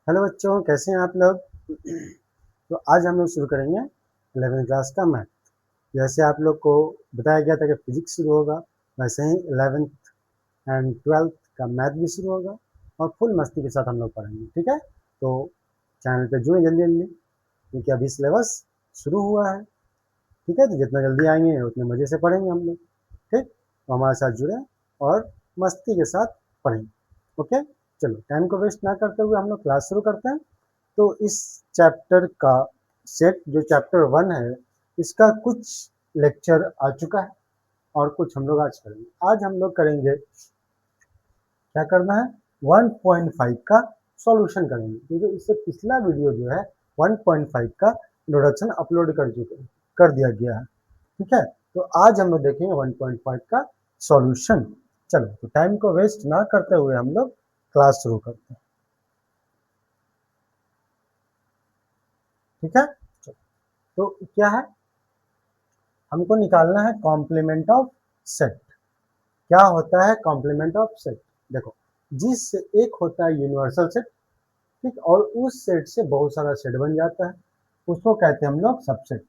Hello बच्चों, कैसे हैं आप लोग। तो आज हम लोग शुरू करेंगे 11वीं क्लास का मैथ। जैसे आप लोग को बताया गया था कि फिजिक्स शुरू होगा, वैसे ही 11th एंड 12th का मैथ भी शुरू होगा और फुल मस्ती के साथ हम लोग पढ़ेंगे। ठीक है, तो चैनल पे जुड़े जल्दी जल्दी, क्योंकि अभी सिलेबस शुरू हुआ है। ठीक है, तो जितना जल्दी आएंगे उतने मज़े से पढ़ेंगे हम लोग। ठीक, तो हमारे साथ जुड़े और मस्ती के साथ पढ़ेंगे। ओके, चलो टाइम को वेस्ट ना करते हुए हम लोग क्लास शुरू करते हैं। तो इस चैप्टर का सेट जो चैप्टर 1 है, इसका कुछ लेक्चर आ चुका है और कुछ हम लोग आज करेंगे। आज हम लोग करेंगे, क्या करना है, 1.5 का सॉल्यूशन करेंगे, क्योंकि इससे पिछला वीडियो जो है 1.5 का इंट्रोडक्शन अपलोड कर दिया गया है। ठीक है, तो आज हम लोग देखेंगे 1.5 का सॉल्यूशन। चलो, तो टाइम को वेस्ट ना करते हुए हम लोग क्लास शुरू करते हैं। ठीक है, तो क्या है, हमको निकालना है कॉम्प्लीमेंट ऑफ सेट। क्या होता है कॉम्प्लीमेंट ऑफ सेट? देखो, जिस एक होता है यूनिवर्सल सेट, ठीक, और उस सेट से बहुत सारा सेट बन जाता है, उसको कहते हैं हम लोग सबसेट।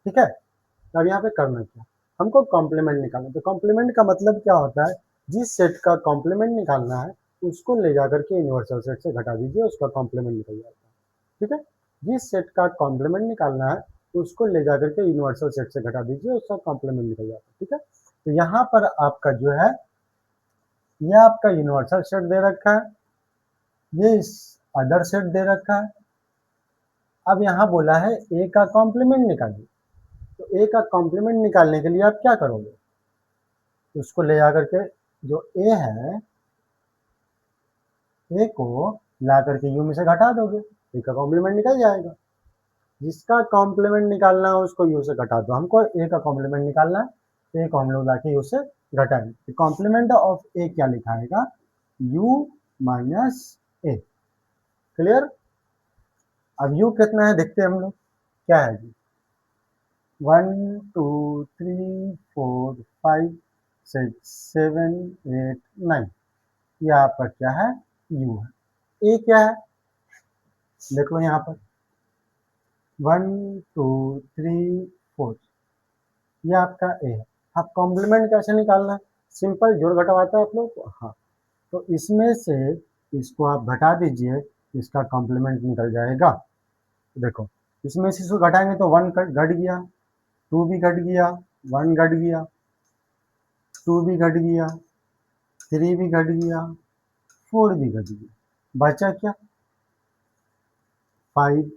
ठीक है, तो अब यहाँ पे करना क्या, हमको कॉम्प्लीमेंट निकालना। तो कॉम्प्लीमेंट का मतलब क्या होता है, जिस सेट का कॉम्प्लीमेंट निकालना है उसको ले जाकर के यूनिवर्सल सेट से घटा दीजिए, उसका कॉम्प्लीमेंट निकल जाता है। ठीक है, जिस सेट का कॉम्प्लीमेंट निकालना है उसको ले जाकर के यूनिवर्सल सेट से घटा दीजिए, उसका कॉम्प्लीमेंट निकल जाता है। ठीक है, तो यहाँ पर आपका जो है, ये आपका यूनिवर्सल सेट दे रखा है, ये इस अदर सेट दे रखा है। अब यहाँ बोला है ए का कॉम्प्लीमेंट निकालिए। तो ए का कॉम्प्लीमेंट निकालने के लिए आप क्या करोगे, उसको ले जाकर के, जो ए है, ए को ला करके यू में से घटा दोगे, ए का कॉम्प्लीमेंट निकल जाएगा। जिसका कॉम्प्लीमेंट निकालना है उसको यू से घटा दो, हमको ए का कॉम्प्लीमेंट निकालना है, ए को हम लोग लाके यू से घटाएंगे। कॉम्प्लीमेंट ऑफ ए क्या लिखाएगा, यू माइनस ए। क्लियर। अब यू कितना है देखते हैं हम लोग, क्या है जी, 1 2 3 4 5 6 7 8 9, ये आपका क्या है, यू है। ए क्या है, देख लो यहाँ पर 1 2 3 4, ये आपका ए है। आप कॉम्प्लीमेंट कैसे निकालना है, सिंपल, जोड़ घटाव आता है आप लोग को। हाँ, तो इसमें से इसको आप घटा दीजिए, इसका कॉम्प्लीमेंट निकल जाएगा। देखो, इसमें से इसको घटाएंगे तो 1 घट गया, 2 भी घट गया, 1 घट गया, 2 भी घट गया, 3 भी घट गया, 4 भी घट गया, बचा क्या, 5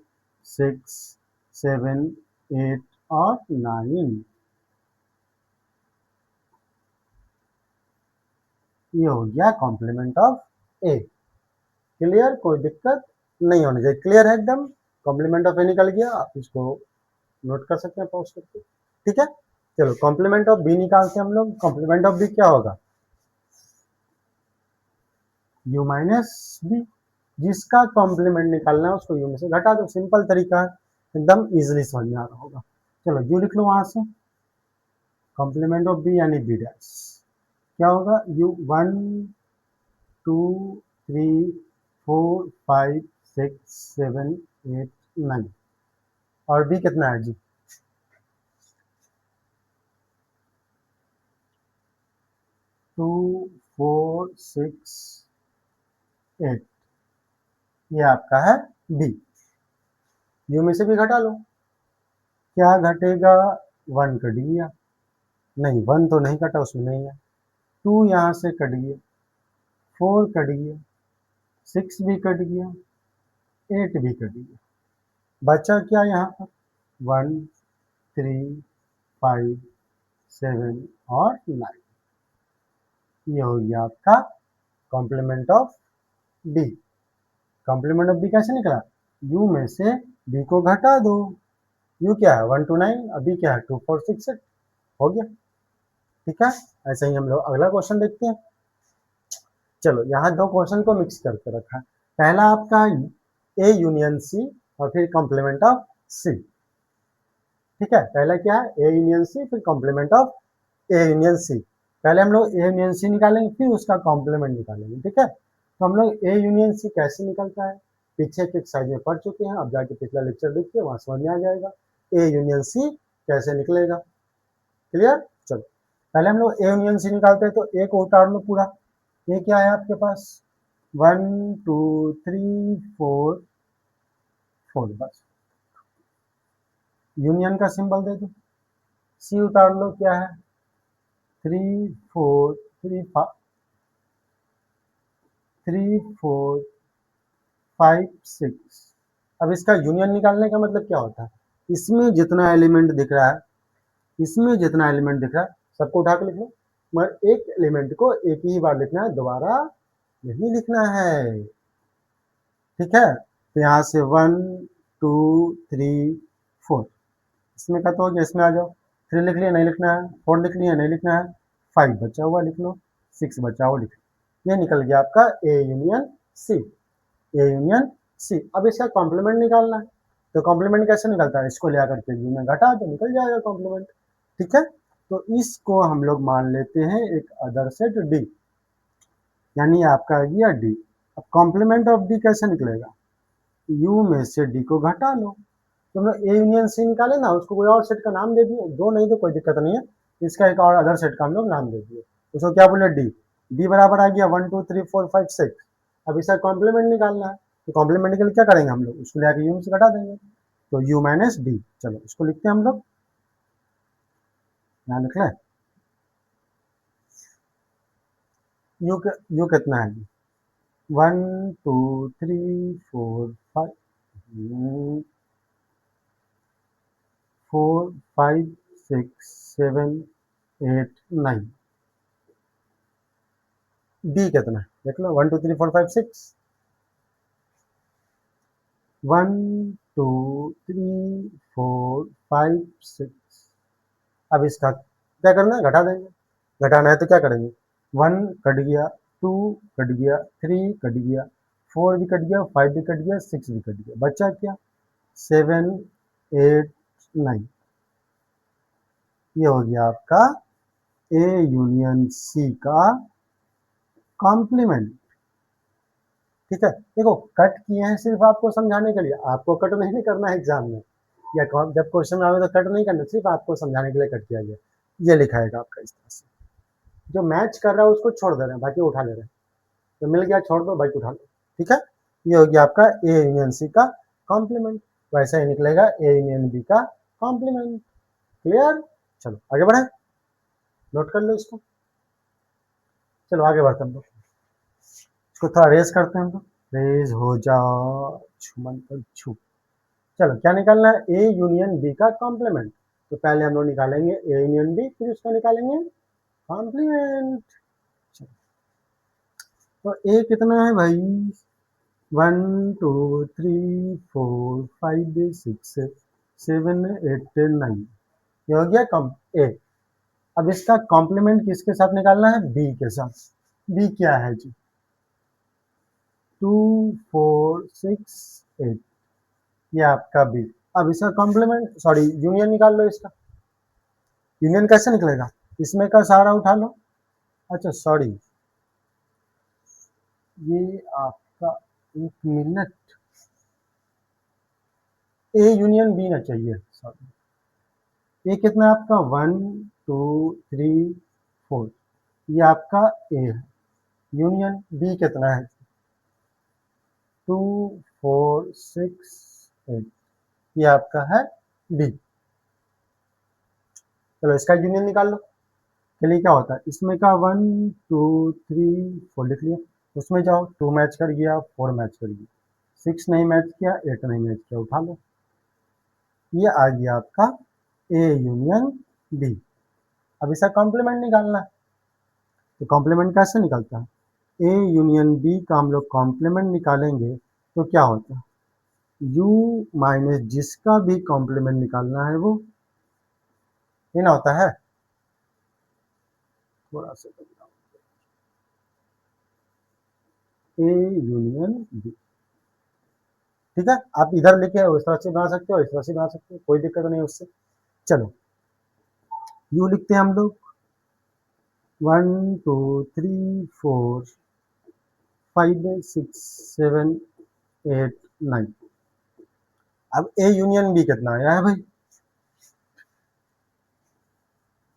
6 7 8 और 9। ये हो गया कॉम्प्लीमेंट ऑफ ए। क्लियर, कोई दिक्कत नहीं होनी चाहिए, क्लियर है एकदम। कॉम्प्लीमेंट ऑफ ए निकल गया, आप इसको नोट कर सकते हैं पॉज करके। ठीक है, चलो कॉम्प्लीमेंट ऑफ बी निकालते हैं हम लोग। कॉम्प्लीमेंट ऑफ बी क्या होगा, यू माइनस बी। जिसका कॉम्प्लीमेंट निकालना है उसको यू में से घटा दो, सिंपल तरीका है, एकदम इजीली समझ में आ रहा होगा। चलो यू लिख लो वहां से, कॉम्प्लीमेंट ऑफ बी यानी बी डैश, क्या होगा, यू 1 2 3 4 5 6 7 8 9, और बी कितना है जी, 2 4 6 8, ये आपका है बी। यू में से भी घटा लो, क्या घटेगा, 1 कट गया, नहीं 1 तो नहीं कटा, उसमें नहीं है, 2 यहाँ से कट गया, 4 कट गया, 6 भी कट गया, 8 भी कट गया, बचा क्या यहाँ पर, 1 3 5 7 और 9। ये हो गया आपका complement of B. Complement of B कैसे निकला, यू में से बी को घटा दो, यू क्या है 1 2 9, अभी क्या है 2 4 6 8, हो गया। ठीक है, ऐसे ही हम लोग अगला क्वेश्चन देखते हैं। चलो, यहाँ दो क्वेश्चन को मिक्स करके रखा है। पहला आपका ए यूनियन सी और फिर कॉम्प्लीमेंट ऑफ सी। ठीक है, पहला क्या है, ए यूनियन सी, फिर complement of A union C. पहले हम लोग ए यूनियन सी निकालेंगे, फिर उसका कॉम्प्लीमेंट निकालेंगे। ठीक है, तो हम लोग ए यूनियन सी कैसे निकलता है पीछे के एक्सरसाइज में पढ़ चुके हैं, अब जाके पिछला लेक्चर देखिए, वहां समझ में आ जाएगा ए यूनियन सी कैसे निकलेगा। क्लियर? चलो पहले हम लोग ए यूनियन सी निकालते हैं, तो ए को उतार लो पूरा। ये क्या है आपके पास 1 2 3 4 4, बस यूनियन का सिंबल दे दो। सी उतार लो, क्या है 3 4 3 3 4 5 6। अब इसका यूनियन निकालने का मतलब क्या होता है, इसमें जितना एलिमेंट दिख रहा है, इसमें जितना एलिमेंट दिख रहा है सबको उठा के लिख लो, मगर एक एलिमेंट को एक ही बार लिखना है, दोबारा नहीं लिखना है। ठीक है, तो यहाँ से 1 2 3 4, इसमें का तो हो गया, इसमें आ जाओ। 3 लिख लिया, नहीं लिखना है। 4 लिख लिया, नहीं लिखना है। 5 बचा हुआ लिख लो, 6 बचा हुआ लिख लो। ये निकल गया आपका ए यूनियन सी। ए यूनियन सी। अब इसका कॉम्प्लीमेंट निकालना है, तो कॉम्प्लीमेंट कैसे निकलता है, इसको ले आकर के यू में घटा दो, निकल जाएगा कॉम्प्लीमेंट। ठीक है, तो इसको हम लोग मान लेते हैं एक अदर सेट डी, यानी आपका आ गया डी। अब कॉम्प्लीमेंट ऑफ डी कैसे निकलेगा, यू में से डी को घटा लो। तो हम लोग ए यूनियन सी निकाले ना, उसको कोई और सेट का नाम दे दिए, दो नहीं तो कोई दिक्कत नहीं है, इसका एक और अदर सेट का हम लोग नाम दे दिए, उसको क्या बोले डी। डी बराबर आ गया 1 2 3 4 5 6। अब इसका कॉम्प्लीमेंट निकालना है, तो कॉम्प्लीमेंट के लिए क्या करेंगे हम लोग, उसको लेकर यू से घटा देंगे, तो यू माइनस डी। चलो इसको लिखते हैं हम लोग, यहाँ लिख लें। यू कितना है, 1 2 3 4 5 4 5 6 7 8 9। डी कितना है देख लो, 1 2 3 4 5 6, 1 2 3 4 5 6। अब इसका क्या करना है, घटा देंगे। घटाना है तो क्या करेंगे, 1 कट गया, 2 कट गया, 3 कट गया, 4 भी कट गया, 5 भी कट गया, 6 भी कट गया, बचा क्या 7 8 9। ये हो गया आपका ए यूनियन सी का कॉम्प्लीमेंट। ठीक है, देखो कट किए हैं सिर्फ आपको समझाने के लिए, आपको कट नहीं करना है एग्जाम में, या जब क्वेश्चन आवे तो कट नहीं करना, सिर्फ आपको समझाने के लिए कट किया गया। ये लिखाएगा आपका इस तरह से, जो मैच कर रहा है उसको छोड़ दे रहे हैं, बाकी उठा ले रहे हैं, तो मिल गया छोड़ दो, बाकी उठा लो। ठीक है, ये हो गया आपका ए यूनियन सी का कॉम्प्लीमेंट। वैसा ही निकलेगा ए यूनियन बी का कॉम्प्लीमेंट। क्लियर? चलो आगे बढ़े, नोट कर लो इसको। चलो आगे बढ़ते हैं हम लोग, इसको थोड़ा रेस करते हैं हम लोग, रेस हो जाओ छुमन पर छू। चलो क्या निकालना है, ए यूनियन बी का कॉम्प्लीमेंट। तो पहले हम लोग निकालेंगे ए यूनियन बी, फिर उसका निकालेंगे कॉम्प्लीमेंट। तो ए कितना है भाई, 1 2 3 4 5 6 7 8 9। ये हो गया कम ए। अब इसका कॉम्प्लीमेंट किसके साथ निकालना है, बी के साथ। बी क्या है जी, 2 4 6 8, ये आपका बी। अब इसका कॉम्प्लीमेंट सॉरी यूनियन निकाल लो इसका। यूनियन कैसे निकलेगा, इसमें का सारा उठा लो। अच्छा सॉरी, ये आपका एक मिनट, ए यूनियन बी ना चाहिए, सॉरी। ए कितना है आपका 1 2 3 4, ये आपका ए है। यूनियन बी कितना है 2 4 6 8, ये आपका है बी। चलो इसका यूनियन निकाल लो। चलिए क्या होता है, इसमें का 1 2 3 4 लिख लिया, उसमें जाओ 2 मैच कर गया, 4 मैच कर गया, 6 नहीं मैच किया, 8 नहीं मैच किया, उठा लो। ये आ गया आपका ए यूनियन बी। अब इसका कॉम्प्लीमेंट निकालना है, तो कॉम्प्लीमेंट कैसे निकलता है, ए यूनियन बी का हम लोग कॉम्प्लीमेंट निकालेंगे तो क्या होता है, यू माइनस जिसका भी कॉम्प्लीमेंट निकालना है वो ये ना होता है। थोड़ा सा ए यूनियन बी। ठीक है, आप इधर लिखे इस तरह से बना सकते हो, इस तरह से बना सकते हो, कोई दिक्कत नहीं उससे। चलो यू लिखते हैं हम लोग, 1 2 3 4 5 6 7 8 9। अब ए यूनियन बी कितना आया है भाई?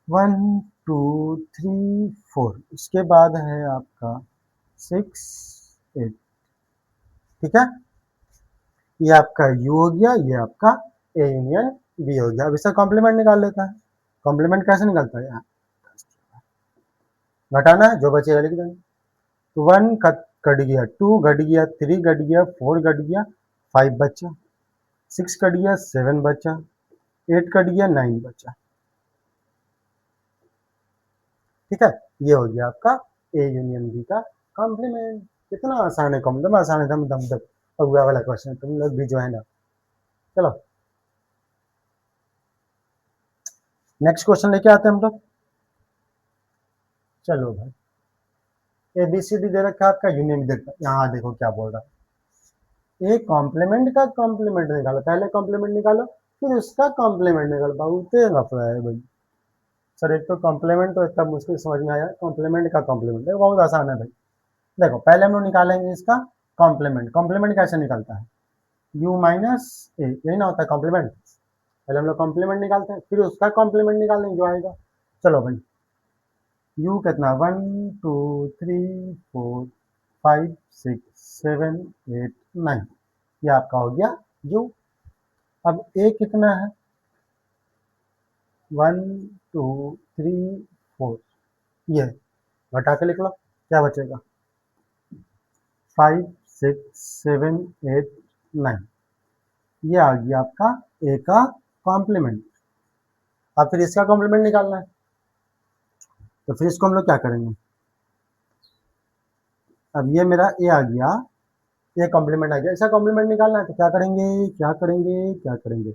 1 2 3 4, उसके बाद है आपका 6 8। ठीक है, ये आपका यू हो गया, ये आपका ए यूनियन बी हो गया। अब इसका कॉम्प्लीमेंट निकाल लेता है। कॉम्प्लीमेंट कैसे निकलता है? यहाँ घटाना है, जो बचेगा लिख देंगे। तो 1 कट गया, 2 घट गया, 3 घट गया, 4 घट गया, 5 बचा, 6 कट गया, 7 बचा, 8 कट गया, 9 बचा। ठीक है, ये हो गया आपका ए यूनियन बी का कॉम्प्लीमेंट। कितना आसान है, कॉम्प्लीमेंट आसान है, दम दम दम। अगला वाला क्वेश्चन तुम लोग भी जो है ना, चलो नेक्स्ट क्वेश्चन लेके आते हैं हम लोग। चलो भाई, ए बी सी डी दे रखा है आपका, यूनियन देखो, यहाँ देखो क्या बोल रहा है। ए कॉम्प्लीमेंट का कॉम्प्लीमेंट निकालो, पहले कॉम्प्लीमेंट निकालो फिर उसका कॉम्प्लीमेंट निकालो। बहुत लफड़ा है भाई सर, एक तो कॉम्प्लीमेंट तो इतना मुश्किल समझ में आया, कॉम्प्लीमेंट का कॉम्प्लीमेंट है बहुत आसान है भाई। देखो पहले हम लोग निकालेंगे इसका कॉम्प्लीमेंट। कॉम्प्लीमेंट कैसे निकलता है? u माइनस ए, यही ना होता है कॉम्प्लीमेंट। पहले हम लोग कॉम्प्लीमेंट निकालते हैं, फिर उसका कॉम्प्लीमेंट निकालेंगे जो आएगा। चलो भाई, u कितना, 1 2 3 4 5 6 7 8 9, ये आपका हो गया u। अब a कितना है? 1 2 3 4, ये घटा के लिख लो, क्या बचेगा? 5 6 7 8 9, ये आ गया आपका ए का कॉम्प्लीमेंट। अब फिर इसका कॉम्प्लीमेंट निकालना है, तो फिर इसको हम लोग क्या करेंगे? अब ये मेरा ए आ गया, ये कॉम्प्लीमेंट आ गया, इसका कॉम्प्लीमेंट निकालना है, तो क्या करेंगे क्या करेंगे क्या करेंगे?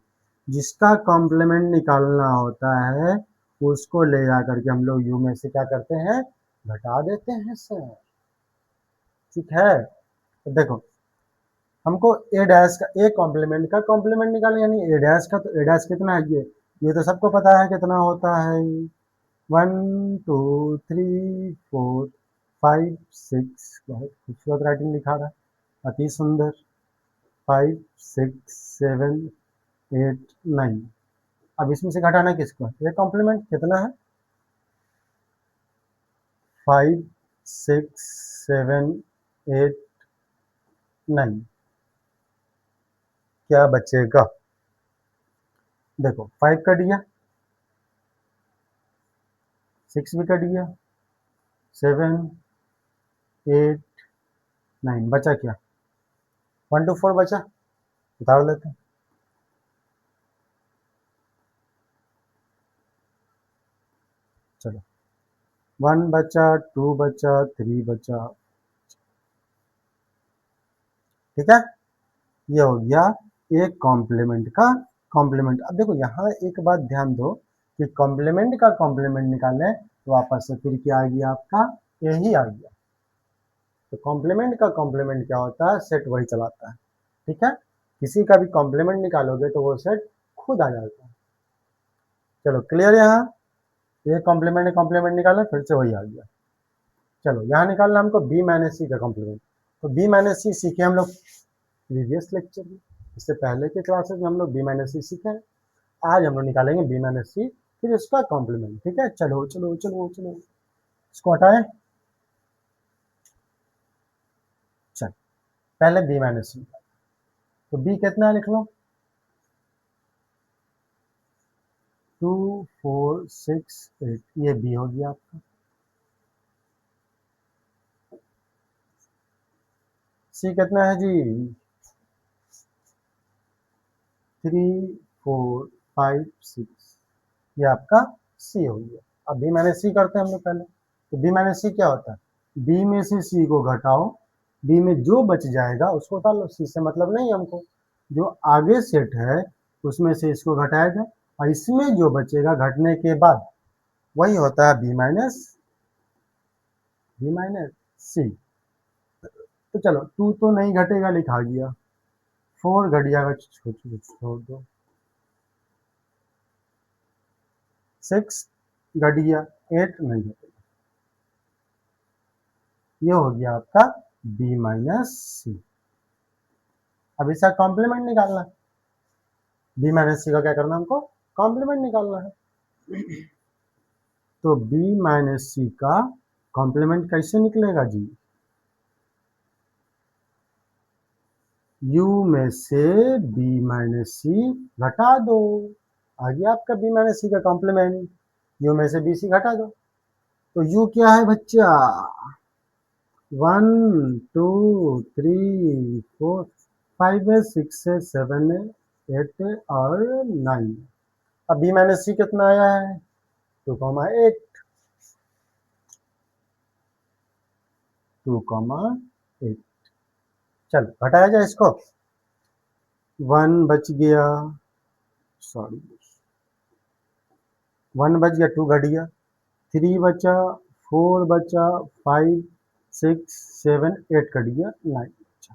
जिसका कॉम्प्लीमेंट निकालना होता है उसको ले जा करके हम लोग यू में से क्या करते हैं? घटा देते हैं सर। ठीक है, तो देखो हमको ए डैश का, ए कॉम्प्लीमेंट का कॉम्प्लीमेंट निकालना, यानी ए डैश का, तो ए डैश कितना है? ये तो सबको पता है कितना होता है। 1 2 3 4 5 6, बहुत खूबसूरत राइटिंग लिखा रहा है, अति सुंदर। 5 6 7 8 9। अब इसमें से घटाना किसको? ये कॉम्प्लीमेंट कितना है? 5 6 7 8 9, क्या बचेगा? देखो 5 कट गया, 6 भी कट गया, 7 8 9, बचा क्या? 1 to 4 बचा, उतार लेते हैं। चलो 1 बचा, 2 बचा, 3 बचा। ठीक है, ये हो गया एक कॉम्प्लीमेंट का कॉम्प्लीमेंट। अब देखो यहाँ एक बात ध्यान दो कि कॉम्प्लीमेंट का कॉम्प्लीमेंट निकालने तो वापस से फिर क्या आ गया आपका? यही आ गया। तो कॉम्प्लीमेंट का कॉम्प्लीमेंट क्या होता है? सेट वही चलाता है। ठीक है, किसी का भी कॉम्प्लीमेंट निकालोगे तो वो सेट खुद आ जाता है। चलो क्लियर यहाँ? ये कॉम्प्लीमेंट निकाला, फिर से वही आ गया। चलो यहाँ निकालना हमको बी माइनस सी का कॉम्प्लीमेंट। तो बी माइनस सी सीखे हम लोग प्रीवियस लेक्चर में, इससे पहले के क्लासेस में हम लोग बी माइनस सी सीखे हैं। आज हम लोग निकालेंगे बी माइनस सी, फिर इसका कॉम्प्लीमेंट। ठीक है, चलो चलो चलो चलो, इसको हटाएं। चल पहले बी माइनस सी, तो बी कितना है लिख लो, 2 4 6 8, ये बी हो गया आपका। सी कितना है जी? 3 4 5 6, ये आपका सी हो गया। अब बी माइनस सी करते हैं हम लोग पहले। तो बी माइनस सी क्या होता है? बी में से सी को घटाओ, बी में जो बच जाएगा उसको उतार लो, सी से मतलब नहीं हमको। जो आगे सेट है उसमें से इसको घटाया जाए, और इसमें जो बचेगा घटने के बाद वही होता है बी माइनस सी। तो चलो 2 तो नहीं घटेगा, लिखा गया। 4 घट जाएगा, छोड़ दो। 6 घट गया, 8 नहीं घटेगा। ये हो गया आपका बी माइनस सी। अब इसका कॉम्प्लीमेंट निकालना है, बी माइनस सी का क्या करना है हमको, कॉम्प्लीमेंट निकालना है। तो बी माइनस सी का कॉम्प्लीमेंट कैसे निकलेगा जी, u में से b माइनस सी घटा दो, आ गया आपका b माइनस सी का कॉम्प्लीमेंट, u में से b सी घटा दो। तो u क्या है बच्चा, 1 2 3 4 5 है, 6 है, 7 है, 8 है और 9। अब b माइनस सी कितना आया है, 2,8, 2,8। चलो घटाया जाए इसको, 1 बच गया, सॉरी 1 बच गया, 2 घट गया, 3 बचा, 4 बचा, 5 6 7 8 कट गया, 9 बचा।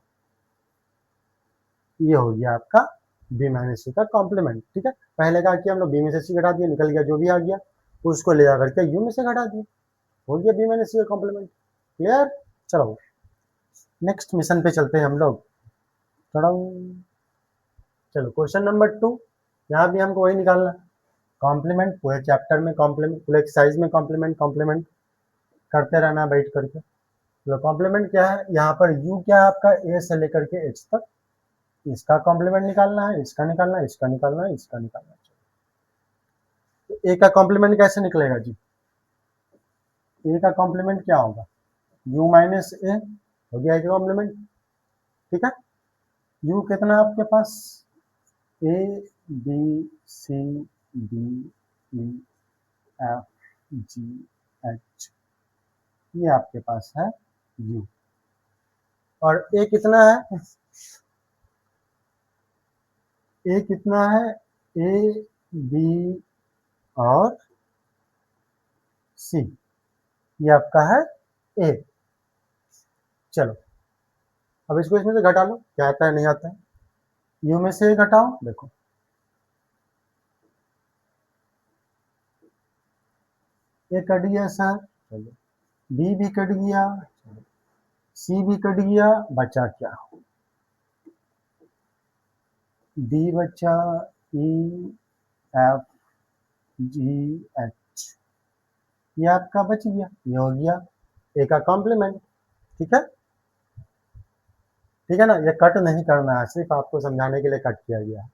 ये हो गया आपका बी माइनस सी का कॉम्प्लीमेंट। ठीक है, पहले का किया हम लोग, बी में से सी घटा दिया, निकल गया जो भी आ गया, उसको ले जाकर के यू में से घटा दिया, हो गया बी माइनस सी का कॉम्प्लीमेंट। क्लियर। चलो नेक्स्ट मिशन पे चलते हैं हम लोग। चलो क्वेश्चन नंबर 2, यहाँ भी हमको वही निकालना है, कॉम्प्लीमेंट। पूरे चैप्टर में कॉम्प्लीमेंट, पूरे एक्सरसाइज में कॉम्प्लीमेंट कॉम्प्लीमेंट करते रहना बैठ करके। तो कॉम्प्लीमेंट क्या है, यहाँ पर u क्या है आपका, a से लेकर के h तक, इसका कॉम्प्लीमेंट निकालना है, इसका निकालना है, इसका निकालना है, इसका निकालना है। तो a का कॉम्प्लीमेंट कैसे निकलेगा जी, a का कॉम्प्लीमेंट क्या होगा, u माइनस ए हो गया a का कॉम्प्लीमेंट। ठीक है, u कितना है आपके पास, a b c d e f g h, ये आपके पास है u। और a कितना है, a कितना है, a b और c, ये आपका है a। चलो अब इसको इसमें से घटा लो, क्या आता है नहीं आता है, u में से घटाओ, देखो a कट गया सर, चलो b भी कट गया, c भी कट गया, बचा क्या, d बचा, e f g h, ये आपका बच गया, ये हो गया a का कॉम्प्लीमेंट। ठीक है, ठीक है ना, ये कट नहीं करना है, सिर्फ आपको समझाने के लिए कट किया गया है।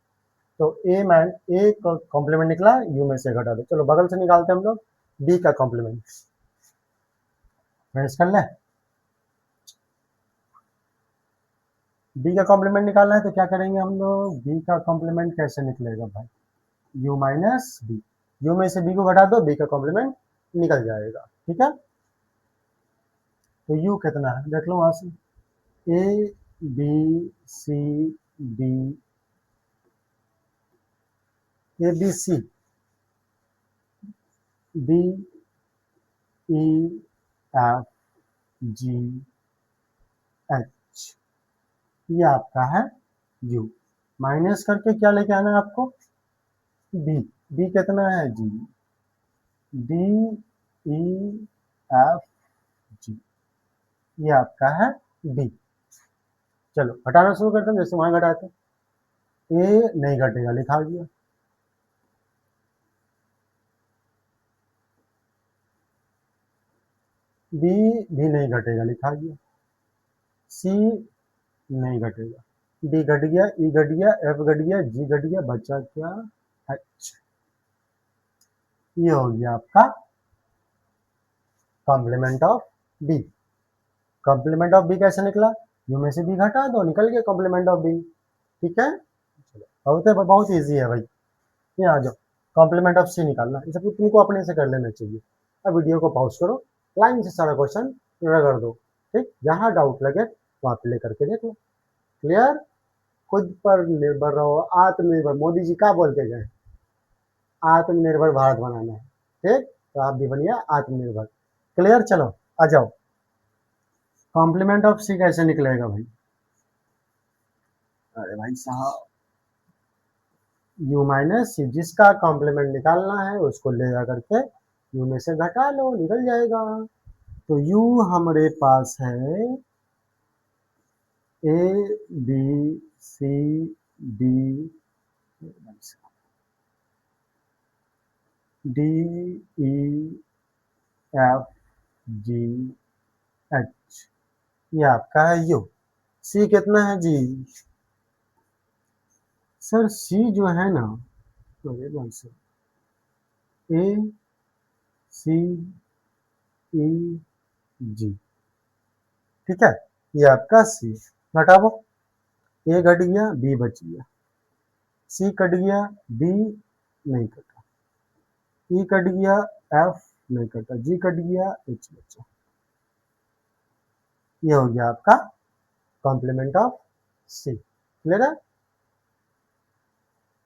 तो ए कॉम्प्लीमेंट निकला, यू में से घटा दो। चलो बगल से निकालते हैं हम लोग बी का कॉम्प्लीमेंट, फिनिश कर ले। बी का कॉम्प्लीमेंट निकालना है तो क्या करेंगे हम लोग, बी का कॉम्प्लीमेंट कैसे निकलेगा भाई, यू माइनस बी, यू में से बी को घटा दो, बी का कॉम्प्लीमेंट निकल जाएगा। ठीक है, तो यू कितना है देख लो वहां से, A B C D, A B C D E F G H, ये आपका है यू। माइनस करके क्या लेके आना है आपको, बी, बी कितना है जी, डी ई एफ जी, ये आपका है बी। चलो हटाना शुरू करते हैं, जैसे वहां घटाते हैं, ए नहीं घटेगा लिखा गया, बी भी नहीं घटेगा लिखा गया, सी नहीं घटेगा, डी घट गया, ई घट गया, एफ घट गया, जी घट गया, बचा क्या, एच। ये हो गया आपका complement of B. Complement of B कैसे निकला, यू में से बी घटा दो, निकल गया कॉम्प्लीमेंट ऑफ बी। ठीक है, चलो बहुत ईजी है भाई, यहाँ आ जाओ, कॉम्प्लीमेंट ऑफ सी निकालना, ये सब तुमको अपने से कर लेना चाहिए। अब वीडियो को पॉज करो, लाइन से सारा क्वेश्चन रगड़ दो, ठीक, जहाँ डाउट लगे वहाँ पे लेकर के देख लो। क्लियर, खुद पर निर्भर रहो, आत्मनिर्भर, मोदी जी क्या बोल के गए, आत्मनिर्भर भारत बनाना है, ठीक, तो आप भी बनिए आत्मनिर्भर। क्लियर, चलो आ जाओ, कॉम्प्लीमेंट ऑफ सी कैसे निकलेगा भाई, अरे भाई साहब, यू माइनस सी, जिसका कॉम्प्लीमेंट निकालना है उसको ले जा करके यू में से घटा लो, निकल जाएगा। तो यू हमारे पास है A B C D D E F G H, ये आपका है यू। सी कितना है जी? सर सी जो है ना, तो ये ए सी ई जी, ठीक है, ये आपका सी। घटाओ, ए घट गया, बी बच गया, सी कट गया, डी नहीं कटा, ई कट गया, एफ नहीं कटा, जी कट गया, एच बचा। ये हो गया आपका कॉम्प्लीमेंट ऑफ सी। क्लियर है?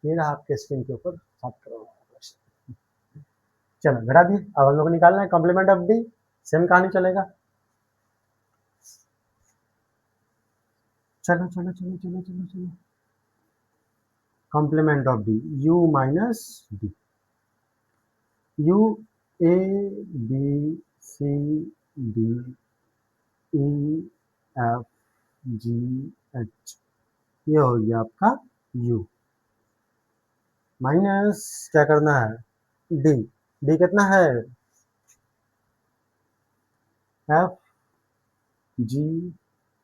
ये रहा आपके स्क्रीन के ऊपर 7 करोड़ क्वेश्चन। चलो घटा दिए, अब हम लोग को निकालना है कॉम्प्लीमेंट ऑफ डी। सेम कहानी चलेगा। चलो चलो चलो चलो चलो चलो, complement of D, U minus D, U A B C D E F G H, ये हो गया आपका यू, माइनस क्या करना है, डी, डी कितना है, एफ जी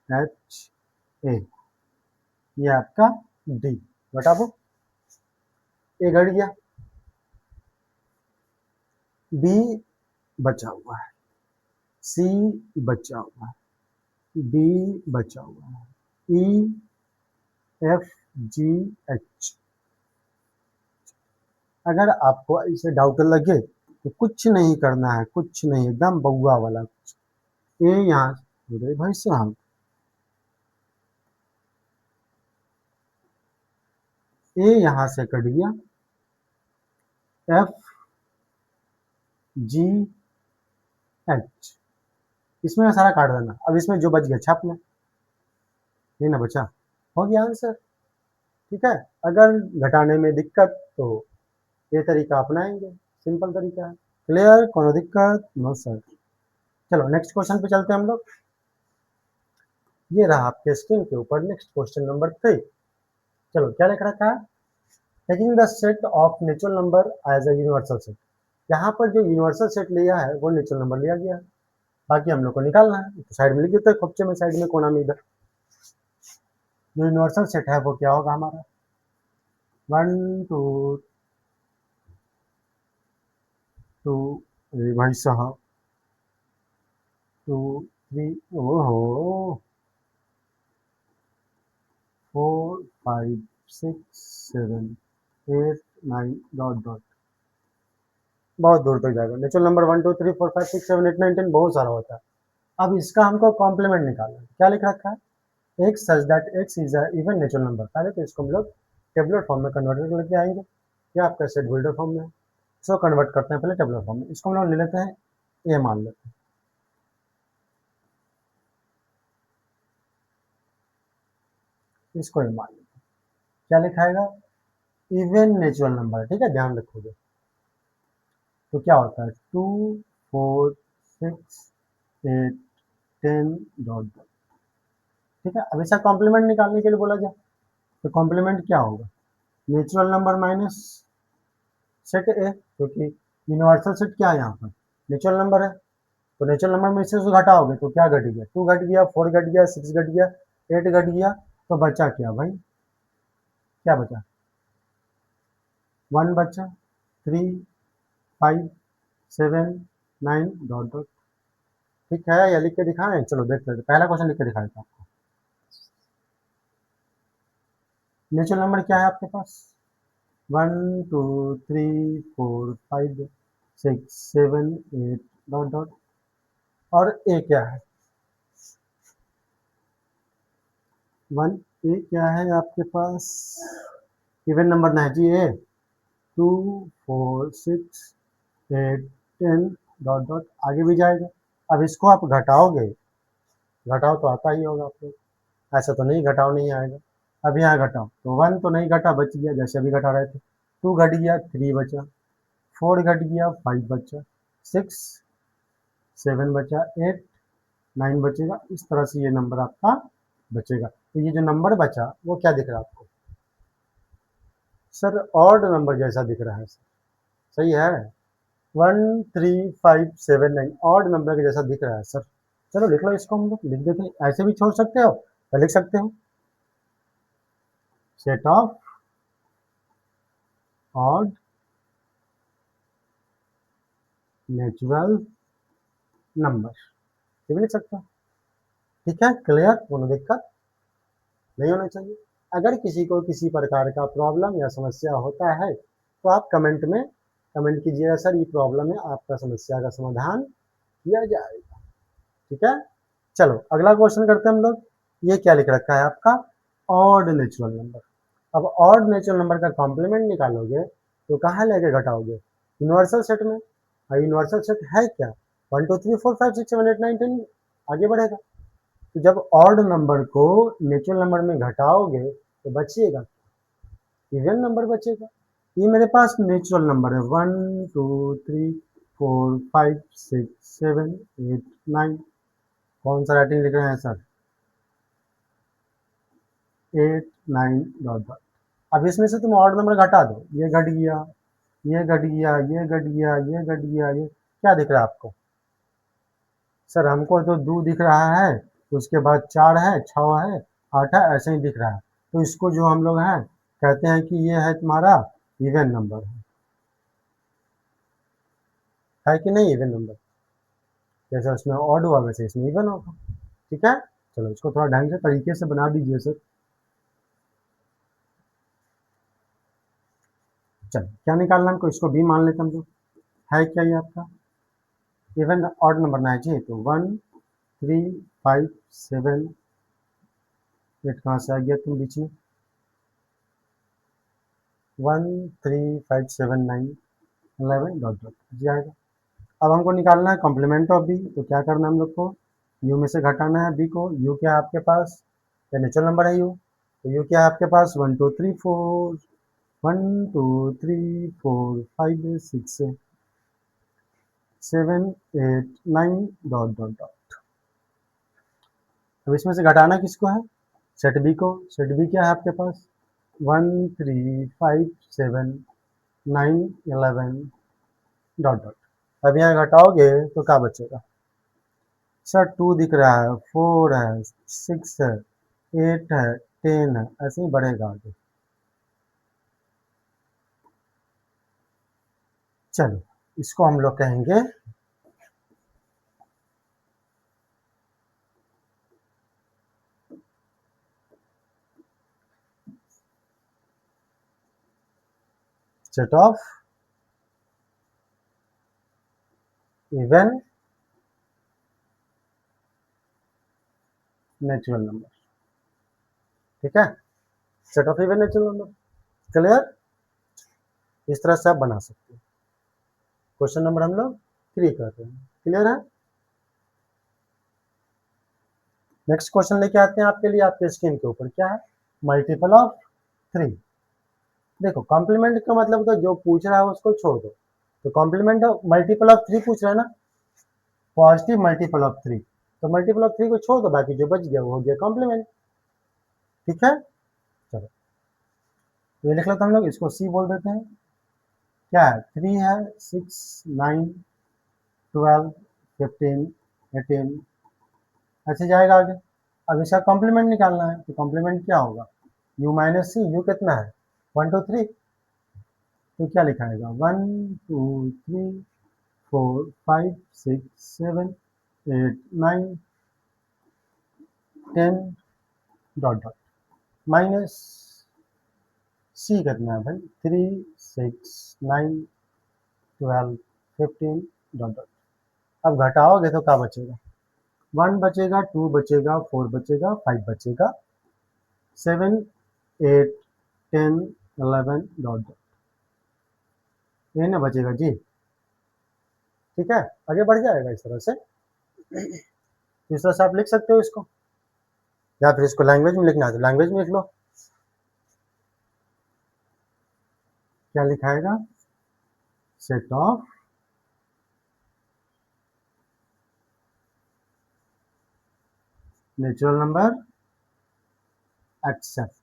एच ए, ये आपका डी। बताओ, ए घट गया, बी बचा हुआ है, सी बचा हुआ है, डी बचा हुआ है, ई एफ जी एच। अगर आपको इसे डाउट लगे तो कुछ नहीं करना है, कुछ नहीं, एकदम बउआ वाला कुछ। ए यहाँ भाई साहब, ए यहाँ से कट गया, एफ जी एच, इसमें सारा काट देना। अब इसमें जो बच गया छाप लें, ये ना बचा, हो गया आंसर। ठीक है, अगर घटाने में दिक्कत तो ये तरीका अपनाएंगे, सिंपल तरीका है। क्लियर? कोनो दिक्कत? No sir. चलो नेक्स्ट क्वेश्चन पे चलते हैं हम लोग। ये रहा आपके स्क्रीन के ऊपर नेक्स्ट क्वेश्चन नंबर 3। चलो क्या लिख रखा है, taking the set of natural number as a universal set. यहाँ पर जो यूनिवर्सल सेट लिया है वो नेचुरल नंबर लिया गया है, बाकी हम लोग को निकालना है। तो साइड में लिख देते हैं, खोपचे में साइड में कोना में इधर। जो यूनिवर्सल सेट है वो क्या होगा हमारा, 1 2 2 भाई साहब 2 3 ओहो 4 5 6 7 8 9 डॉट डॉट, बहुत दूर तक जाएगा। नेचुरल नंबर 1 2 3 4 5 6 7 8 9 10 बहुत सारा होता है। अब इसका हमको कॉम्प्लीमेंट निकालना है। क्या लिख रखा है, x such that x is a even natural number. पहले तो इसको हम लोग टेबुलर फॉर्म में कन्वर्ट करके आएंगे, या आपका सेट बिल्डर फॉर्म में, इसको कन्वर्ट करते हैं पहले टेबुलर फॉर्म में। इसको हम लोग ले लेते हैं, ए मान लेते हैं, इसको ए मान लेते हैं। क्या लिखाएगा, इवन नेचुरल नंबर, ठीक है, ध्यान रखोगे। तो क्या होता है, 2 4 6 8 10 डॉट डॉट, ठीक है। अब इसका कॉम्प्लीमेंट निकालने के लिए बोला जाए तो कॉम्प्लीमेंट क्या होगा, नेचुरल नंबर माइनस सेट ए, क्योंकि यूनिवर्सल सेट क्या है यहाँ पर, नेचुरल नंबर है। तो नेचुरल नंबर में इससे घटाओगे तो क्या घट गया, 2 घट गया, 4 घट गया, 6 घट गया, 8 घट गया, तो बचा क्या भाई, क्या बचा, 1 बचा, 3 5 7 9 डॉट डॉट। ठीक है, या लिख के दिखाएं, चलो देख लेते, पहला क्वेश्चन लिख के दिखाया था आपको। नेचुरल नंबर क्या है आपके पास, 1 2 3 4 5 6 7 8 डॉट डॉट, और ए क्या है, 1 ए क्या है आपके पास, इवन नंबर ना है जी ए, 2 4 6 8 10 डॉट डॉट, आगे भी जाएगा। अब इसको आप घटाओगे, घटाओ तो आता ही होगा आपको, ऐसा तो नहीं घटाओ नहीं आएगा। अब यहाँ घटाओ तो 1 तो नहीं घटा, बच गया जैसे अभी घटा रहे थे, 2 घट गया, 3 बचा, 4 घट गया, 5 बचा, 6 7 बचा, 8 9 बचेगा। इस तरह से ये नंबर आपका बचेगा। तो ये जो नंबर बचा वो क्या दिख रहा है आपको? सर ऑड नंबर जैसा दिख रहा है सर, सही है, 13579 ऑड नंबर के जैसा दिख रहा है सर। चलो लिख लो इसको, हम लोग लिख देते हैं, ऐसे भी छोड़ सकते हो या लिख सकते हो, set of odd natural number, ये भी लिख सकते हो। ठीक है, क्लियर, कोनो दिक्कत नहीं होना चाहिए। अगर किसी को किसी प्रकार का प्रॉब्लम या समस्या होता है तो आप कमेंट में कमेंट कीजिएगा, सर ये प्रॉब्लम है, आपका समस्या का समाधान किया जाएगा। ठीक है, चलो अगला क्वेश्चन करते हैं हम लोग। ये क्या लिख रखा है आपका? Odd natural number. अब ऑड नेचुरल नंबर का कॉम्प्लीमेंट निकालोगे तो कहाँ लेके घटाओगे? यूनिवर्सल सेट में। और यूनिवर्सल सेट है क्या? 1 2 3 4 5 6 7 8 9 10 आगे बढ़ेगा। तो जब ऑड नंबर को नेचुरल नंबर में घटाओगे तो बचिएगा इवन नंबर बचेगा। ये मेरे पास नेचुरल नंबर है 1 2 3 4 5 6 7 8 9। कौन सा राइटिंग लिख रहे हैं सर? 8 9 dot dot. अब इसमें से तुम ऑड नंबर घटा दो, ये घट गया, ये घट गया, ये घट गया, ये घट गया, ये क्या दिख रहा है आपको? सर हमको तो 2 दिख रहा है, उसके बाद 4 है, 6 है, 8 है, ऐसे ही दिख रहा है। तो इसको जो हम लोग हैं कहते हैं कि ये है तुम्हारा इवन नंबर है कि नहीं? इवन नंबर जैसे उसमें ऑड हुआ वैसे इसमें इवन होगा। ठीक है, चलो इसको थोड़ा ढंग से तरीके से बना दीजिए सर। चलो क्या निकालना हमको, इसको बी मान लेते हम लोग। है क्या ये आपका इवन ऑड नंबर ना है जी? तो 1 3 5 7 8 कहाँ से आ गया तुम बीच में? 1 3 5 7 9 11 डॉट डॉट जाएगा। अब हमको निकालना है कॉम्प्लीमेंट ऑफ बी, तो क्या करना है हम लोग को? यू में से घटाना है बी को। यू क्या है आपके पास? या नेचुरल नंबर है यू, तो यू क्या है आपके पास? 1 2 3 4 1 2 3 4 5 6 7 8 9 डॉट डॉट डॉट। अब इसमें से घटाना किसको है? सेट बी को। सेट बी क्या है आपके पास? 1 3 5 7 9 11 डॉट डॉट। अब यहाँ घटाओगे तो क्या बचेगा? सर 2 दिख रहा है, 4 है, 6 है, 8 है, 10 है, ऐसे ही बढ़ेगा आगे। चलो इसको हम लोग कहेंगे set of even natural number. ठीक है, set of even natural number. Clear, इस तरह से आप बना सकते हैं। क्वेश्चन नंबर हम लोग 3 कर रहे हैं। क्लियर है? नेक्स्ट क्वेश्चन लेके आते हैं आपके लिए, आपके स्क्रीन के ऊपर क्या है? Multiple of 3। देखो कॉम्प्लीमेंट का मतलब तो जो पूछ रहा है उसको छोड़ दो। तो कॉम्प्लीमेंट मल्टीपल ऑफ 3 पूछ रहा है ना, पॉजिटिव मल्टीपल ऑफ 3। तो मल्टीपल ऑफ 3 को छोड़ दो, बाकी जो बच गया वो हो गया कॉम्प्लीमेंट। ठीक है, चलो ये लिख लेते हम लोग, इसको सी बोल देते हैं। क्या है? 3 है, 6 9 12 15 18 ऐसे जाएगा आगे। अब इसका कॉम्प्लीमेंट निकालना है, तो कॉम्प्लीमेंट क्या होगा? u minus C. यू कितना है? 1 2 3। तो क्या लिखाएगा? 1 2 3 4 5 6 7 8 9 10 डॉट डॉट माइनस सी कितना है भाई? 3 6 9 12 15 डॉट डॉट। अब घटाओगे तो क्या बचेगा? 1 बचेगा, 2 बचेगा, 4 बचेगा, 5 बचेगा, 7 8 10 11 डॉट डॉट, ये ना बचेगा जी। ठीक है, आगे बढ़ जाएगा इस तरह से। इस तरह से आप लिख सकते हो इसको, या फिर इसको लैंग्वेज में लिखना है तो लैंग्वेज में लिख लो। क्या लिखाएगा? Set of natural number except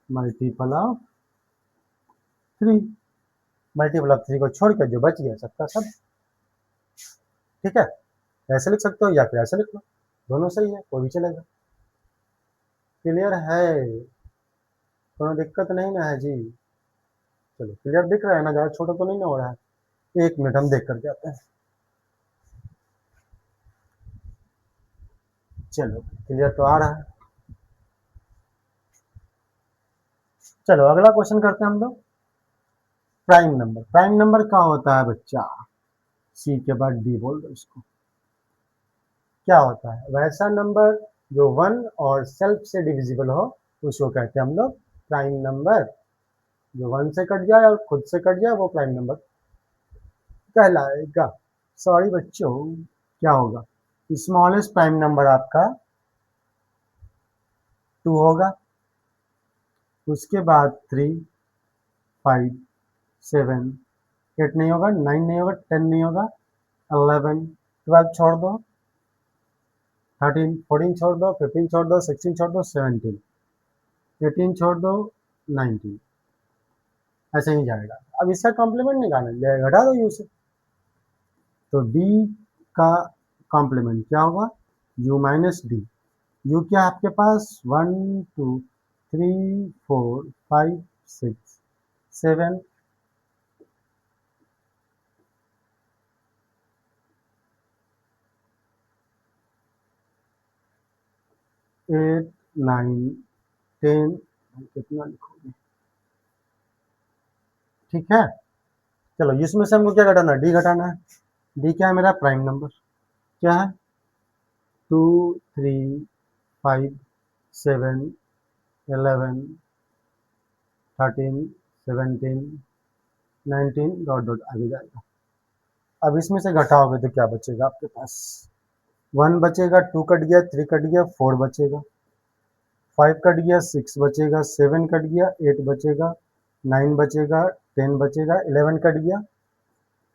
multiple of 3, multiple of 3 को छोड़कर जो बच गया सबका सब, ठीक है। ऐसे लिख सकते हो या फिर ऐसे लिख लो, दोनों सही है, कोई भी चलेगा। क्लियर है, कोई दिक्कत नहीं ना है जी? चलो क्लियर दिख रहा है ना, ज़्यादा छोटा तो नहीं ना हो रहा है? 1 मिनट हम देख करके आते हैं। चलो क्लियर तो आ रहा है। चलो अगला क्वेश्चन करते हैं हम लोग। प्राइम नंबर, प्राइम नंबर क्या होता है बच्चा? सी के बाद डी बोल दो इसको। क्या होता है? वैसा नंबर जो 1 और सेल्फ से डिविजिबल हो, उसको कहते हैं हम लोग प्राइम नंबर। जो 1 से कट जाए और खुद से कट जाए वो प्राइम नंबर कहलाएगा। सॉरी बच्चों, क्या होगा? स्मॉलेस्ट प्राइम नंबर आपका 2 होगा, उसके बाद 3, 5, 7, 8 नहीं होगा, 9 नहीं होगा, 10 नहीं होगा, 11, 12 छोड़ दो, 13, 14 छोड़ दो, 15 छोड़ दो, 16 छोड़ दो, 17, 18 छोड़ दो, 19, ऐसे ही जाएगा। अब इसका कॉम्प्लीमेंट निकालना, घटा दो यू से। तो डी का कॉम्प्लीमेंट क्या होगा? You minus D. यू क्या आपके पास? 1 2 3 4 5 6 7 8 9 10, कितना लिखोगे? ठीक है। चलो इसमें से हमको क्या घटाना है? डी घटाना है। डी क्या है मेरा? Prime number. क्या है? 2 3 5 7 11 13 17 19 डॉट डॉट आगे जाएगा। अब इसमें से घटाओगे तो क्या बचेगा आपके पास? 1 बचेगा, 2 कट गया, 3 कट गया, 4 बचेगा, 5 कट गया, 6 बचेगा, 7 कट गया, 8 बचेगा, 9 बचेगा, 10 बचेगा, 11 कट गया,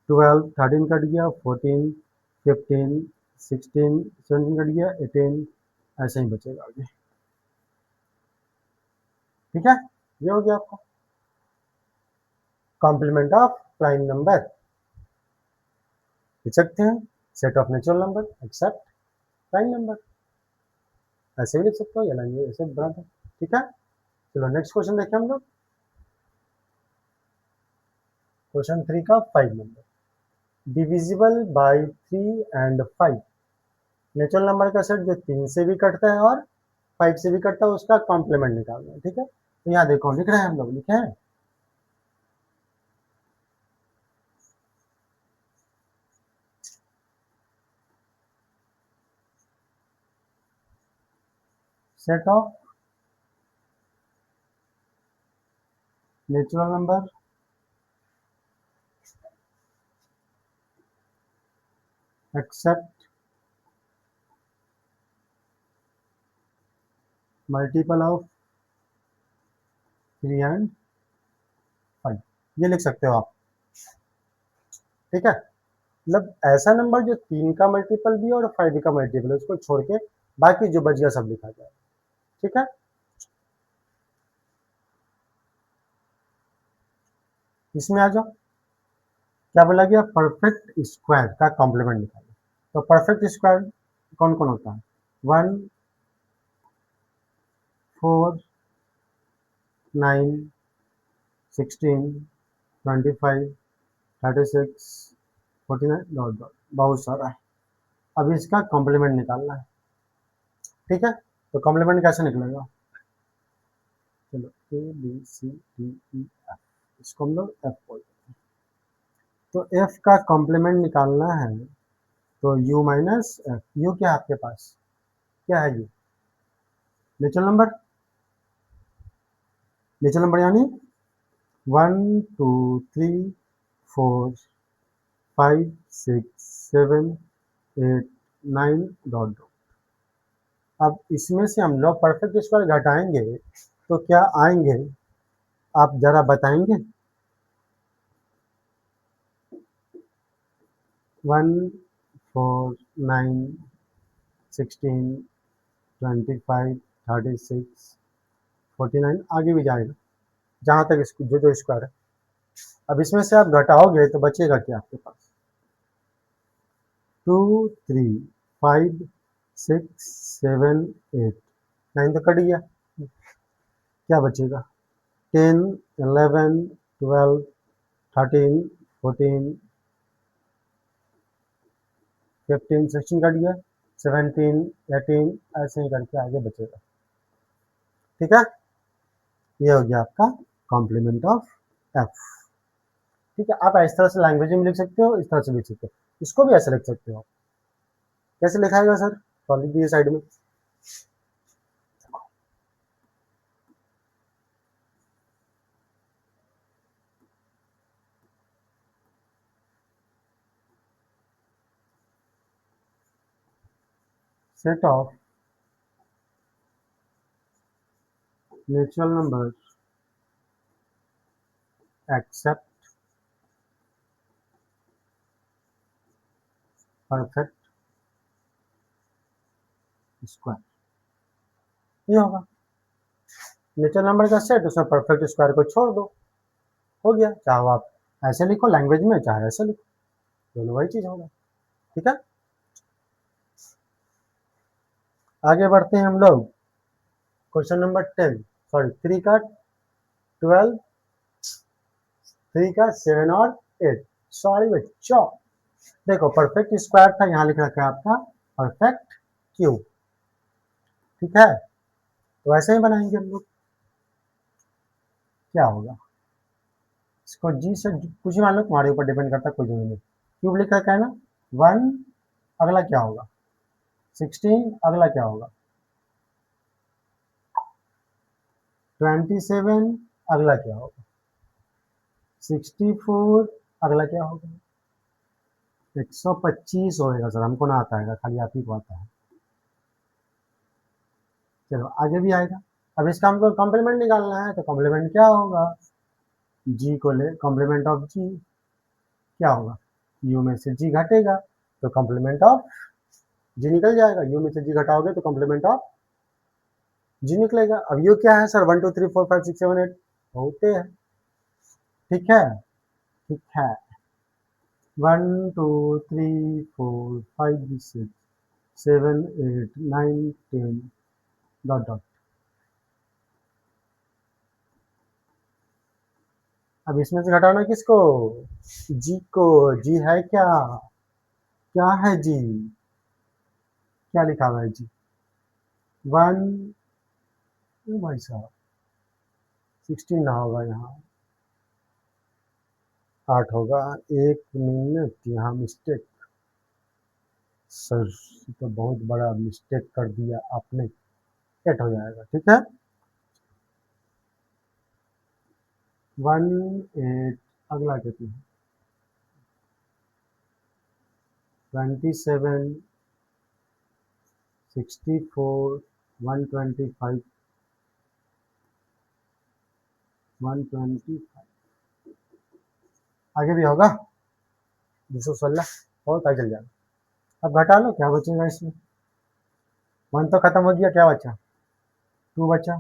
12 13 कट गया, 14 15 16 17 कट गया, 18, ऐसे ही बचेगा आगे। ठीक है, ये हो गया आपका कॉम्प्लीमेंट ऑफ प्राइम नंबर। लिख सकते हैं set of natural number accept prime number, ऐसे भी लिख सकते हो या लैंग्वेज ऐसे बना दो। ठीक है, चलो नेक्स्ट क्वेश्चन देखें हम लोग। क्वेश्चन 3 का 5 number, divisible by 3 and 5। Natural number का सेट जो 3 से भी कटता है और 5 से भी कटता है, उसका कॉम्प्लीमेंट निकालना है। ठीक है, तो यहाँ देखो लिख रहे हैं हम लोग, लिखे हैं set of natural number except multiple of 3 and 5, ये लिख सकते हो आप। ठीक है, मतलब ऐसा नंबर जो 3 का मल्टीपल भी है और 5 का मल्टीपल है, उसको छोड़ के बाकी जो बच गया सब लिखा जाए। ठीक है, इसमें आ जाओ। क्या बोला गया? परफेक्ट स्क्वायर का कॉम्प्लीमेंट निकालो। तो परफेक्ट स्क्वायर कौन कौन होता है? 1 4 9 16 25 36 49 डॉट डॉट, बहुत सारा है। अब इसका कॉम्प्लीमेंट निकालना है। ठीक है, तो कॉम्प्लीमेंट कैसे निकलेगा? चलो A B C D E F, इसको हम लोग एफ बोलते हैं। तो एफ का कॉम्प्लीमेंट निकालना है, तो u माइनस एफ। यू क्या है आपके पास? क्या है you? Natural number. Natural number यानी 1 2 3 4 5 6 7 8 9 डॉट डॉट। अब इसमें से हम लोग परफेक्ट स्क्वायर घटाएंगे तो क्या आएंगे, आप जरा बताएंगे? 1 4 9 16, 25, 36, 49, आगे भी जाएगा जहाँ तक इसको जो जो स्क्वायर है। अब इसमें से आप घटाओगे तो बचेगा क्या आपके पास? 2, 3, 5, 6, 7, 8, 9 तो कट गया। क्या बचेगा? 10, 11, 12, 13, 14, 15, 16 कट गया, 17, 18, ऐसे ही करके आगे बचेगा। ठीक है, ये हो गया आपका कॉम्प्लीमेंट ऑफ एफ। ठीक है, आप इस तरह से लैंग्वेज में लिख सकते हो, इस तरह से लिख सकते हो, इसको भी ऐसे लिख सकते हो। कैसे लिखाएगा सर? तो लिख दीजिए साइड में। Set of natural number except perfect square, ये होगा नेचुरल नंबर का सेट, उसमें परफेक्ट स्क्वायर को छोड़ दो, हो गया। चाहे आप ऐसे लिखो लैंग्वेज में, चाहे ऐसे लिखो, दोनों वही चीज होगा। ठीक है, आगे बढ़ते हैं हम लोग। क्वेश्चन नंबर 10, सॉरी 3 का 12, 3 का 7 और 8, सॉरी बच्चों, देखो परफेक्ट स्क्वायर था, यहाँ लिख रखा है आपका परफेक्ट क्यूब। ठीक है, तो ऐसे ही बनाएंगे हम लोग। क्या होगा? इसको जी से कुछ ही मान लो, तुम्हारे ऊपर डिपेंड करता है, कोई जरूरी नहीं। क्यूब लिख रखा है ना, 1, अगला क्या होगा? 16, अगला क्या होगा? 27, अगला क्या होगा? 64, अगला क्या होगा? 125 होएगा सर, हमको ना आता है, खाली आप ही को आता है। चलो आगे भी आएगा। अब इसका हमको कॉम्प्लीमेंट निकालना है, तो कॉम्प्लीमेंट क्या होगा? जी को ले, कॉम्प्लीमेंट ऑफ जी क्या होगा? यू में से जी घटेगा तो कॉम्प्लीमेंट ऑफ जी निकल जाएगा, यू में से जी घटाओगे तो कॉम्प्लीमेंट ऑफ जी निकलेगा। अब यू क्या है सर? 1, 2, 3, 4, 5, 6, 7, 8 होते हैं। ठीक है, ठीक है, 1, 2, 3, 4, 5, 6, 7, 8, 9, 10 डॉट डॉट। अब इसमें से घटाना किसको? जी को। जी है क्या? क्या है जी? क्या लिखा हुआ है जी? 1, भाई साहब 16 ना होगा, यहाँ 8 होगा। 1 मिनट, यहाँ मिस्टेक सर, तो बहुत बड़ा मिस्टेक कर दिया आपने। 8 हो जाएगा, ठीक है। 1, 8, अगला कितना है? 27, 64, 125, 125, आगे भी होगा 216, और क्या चल जाएगा। अब घटा लो, क्या बचेगा इसमें? 1 तो खत्म हो गया, क्या बचा? 2 बचा,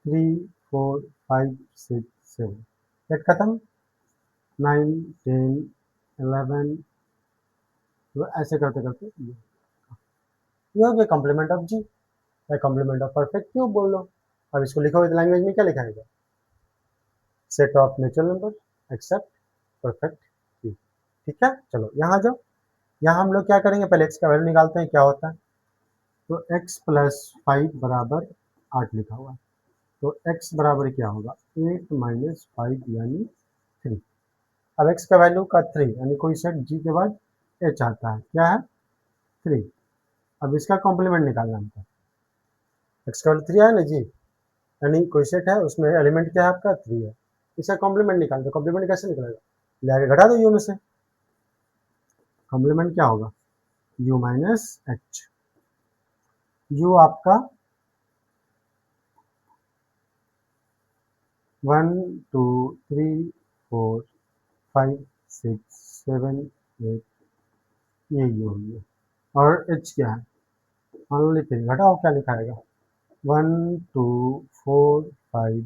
3, 4, 5, 6, 7, 8 खत्म, 9, 10, 11, तो ऐसे करते करते ये हो गया कॉम्प्लीमेंट ऑफ जी या कॉम्प्लीमेंट ऑफ परफेक्ट क्यूब बोल लो। अब इसको लिखो विद लैंग्वेज में, क्या लिखाएगा? Set of natural number except perfect cube. ठीक है, चलो यहाँ जाओ। यहाँ हम लोग क्या करेंगे, पहले एक्स का वैल्यू निकालते हैं, क्या होता है। तो x प्लस 5 बराबर 8 लिखा हुआ है, तो x बराबर क्या होगा? 8 माइनस 5 यानी 3। अब x का वैल्यू का 3, यानी कोई सेट g के बाद h आता है, क्या है? 3। अब इसका कॉम्प्लीमेंट निकालना हमको। x का वैल्यू 3 आया ना जी, यानी कोई सेट है, उसमें एलिमेंट क्या है आपका? 3 है। इसका कॉम्प्लीमेंट निकाल दो। कॉम्प्लीमेंट कैसे निकलेगा? ले आके घटा दो u में से, कॉम्प्लीमेंट क्या होगा? u minus H. u आपका 1, 2, 3, 4, 5, 6, 7, 8, ये u हो गया। और h क्या है? ओनली 3, घटाओ क्या लिखाएगा, 1 2 4 5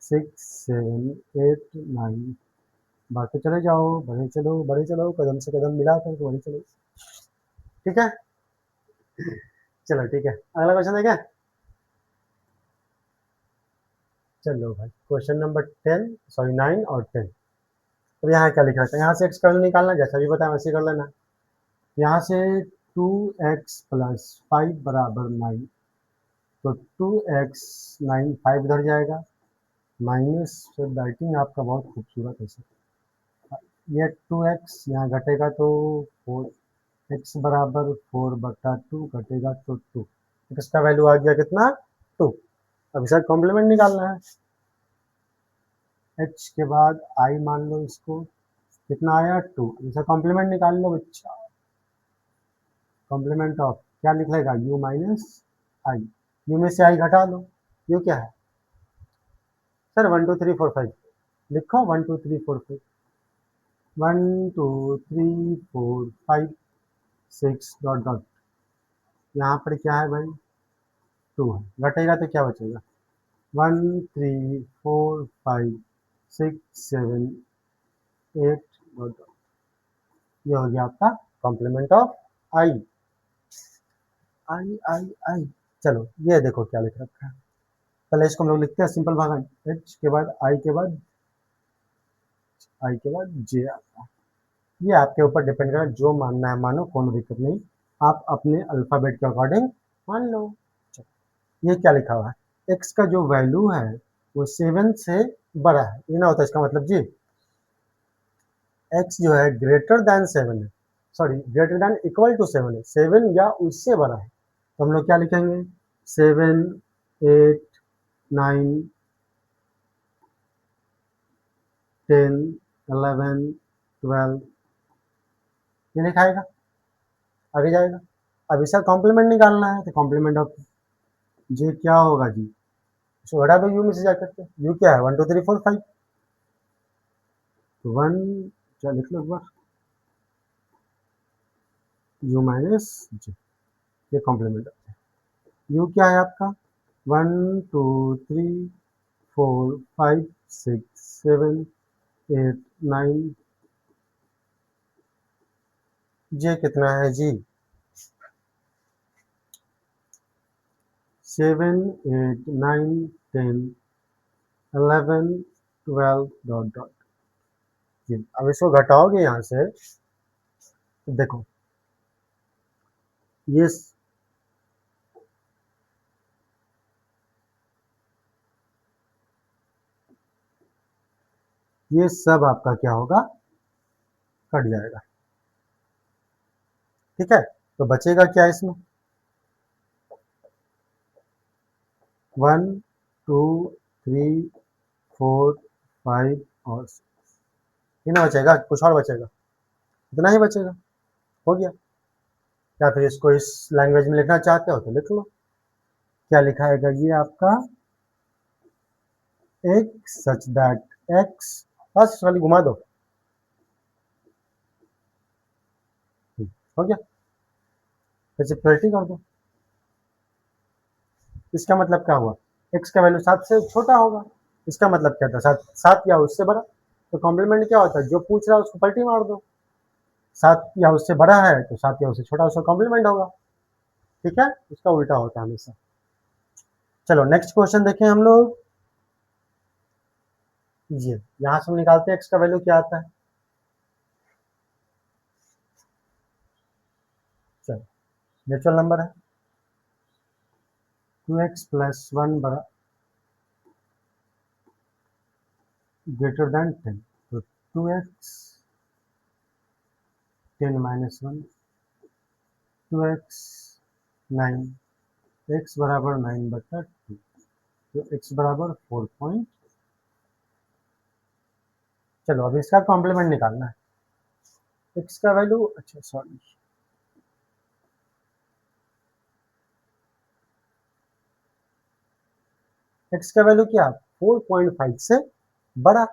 6 7 8 9, बढ़ते चले जाओ, बढ़े चलो, कदम से कदम मिला कर बढ़े चलो। ठीक है, चलो ठीक है, अगला क्वेश्चन है क्या। चलो भाई, क्वेश्चन नंबर 10, सॉरी 9 और 10। अब यहाँ क्या लिख रखा है, यहाँ से एक्स का वैल्यू निकालना, जैसा भी बताया वैसे कर लेना। यहाँ से 2x प्लस 5 बराबर 9, तो 2x 9 5 इधर जाएगा, माइनस से राइटिंग आपका बहुत खूबसूरत है सर। ये 2x यहाँ घटेगा तो 4x बराबर 4/2 घटेगा तो 2, एक्स का वैल्यू आ गया कितना, 2। अब इसका कॉम्प्लीमेंट निकालना है, h के बाद i मान लो इसको, कितना आया 2, इसका कॉम्प्लीमेंट निकाल लो बच्चा। कॉम्प्लीमेंट ऑफ क्या निकलेगा, u माइनस आई, यू में से आई घटा लो, यू क्या है सर, 1 2 3 4 5 लिखो, 1 2 3 4 5, 1 2 3 4 5 6 डॉट डॉट, यहाँ पर क्या है भाई 2 है, घटेगा तो क्या बचेगा, 1 3 4 5 6 7 8 डॉट डॉट, ये हो गया आपका कॉम्प्लीमेंट ऑफ आई। आई आई आई, चलो ये देखो क्या लिख रखा है, पहले इसको हम लोग लिखते हैं सिंपल भागा, एच के बाद आई के बाद जे आता है। ये आपके ऊपर डिपेंड करेगा, जो मानना है मानो, कोनो दिक्कत नहीं, आप अपने अल्फ़ाबेट के अकॉर्डिंग मान लो। ये क्या लिखा हुआ है, एक्स का जो वैल्यू है वो 7 से बड़ा है, ये ना होता है इसका मतलब जी, एक्स जो है ग्रेटर देन 7 है, sorry greater than equal to 7 है, 7 या उससे बड़ा है, तो हम लोग क्या लिखेंगे, 7 8 9 10 11 12, ये लिखाएगा, आगे जाएगा। अब इसका कॉम्प्लीमेंट निकालना है, तो कॉम्प्लीमेंट ऑफ जे क्या होगा जी, इसको हटा दो यू में से जा करके, यू क्या है 1 2 3 4 5, तो 1, क्या लिख लो एक बार, यू माइनस जे, ये कॉम्प्लीमेंट ऑफ यू क्या है आपका, 1 2 3 4 5 6 7 8 9, जे कितना है जी, 7 8 9 10 11 12 डॉट डॉट, जी अब इसको घटाओगे यहाँ से, तो देखो ये सब आपका क्या होगा, कट जाएगा। ठीक है, तो बचेगा क्या इसमें, 1 2 3 4 5 और 6, ये ना बचेगा, कुछ और बचेगा, इतना ही बचेगा, हो गया। या फिर इसको इस लैंग्वेज में लिखना चाहते हो तो लिख लो, क्या लिखाएगा ये आपका, एक्स सच दैट एक्स, बस खाली घुमा दो, हो गया, रेसिप्रोसिटी कर दो। इसका मतलब क्या हुआ, एक्स का वैल्यू 7 से छोटा होगा, इसका मतलब क्या था, 7 या उससे बड़ा, तो कॉम्प्लीमेंट क्या होता है, जो पूछ रहा है उसको पलटी मार दो, 7 या उससे बड़ा है तो 7 या उससे छोटा, उसका कॉम्प्लीमेंट होगा। ठीक है, इसका उल्टा होता है हमेशा। चलो नेक्स्ट क्वेश्चन देखें हम लोग, ये यहाँ से हम निकालते हैं एक्स का वैल्यू क्या आता है, चलो नेचुरल नंबर है, 2x प्लस 1 बड़ा ग्रेटर देन 10, तो 2x 10 माइनस 1, 2x 9, x बराबर 9/2, तो x बराबर 4 चलो अब इसका कॉम्प्लीमेंट निकालना है, x का वैल्यू, अच्छा सॉरी, x का वैल्यू क्या 4.5 से बड़ा,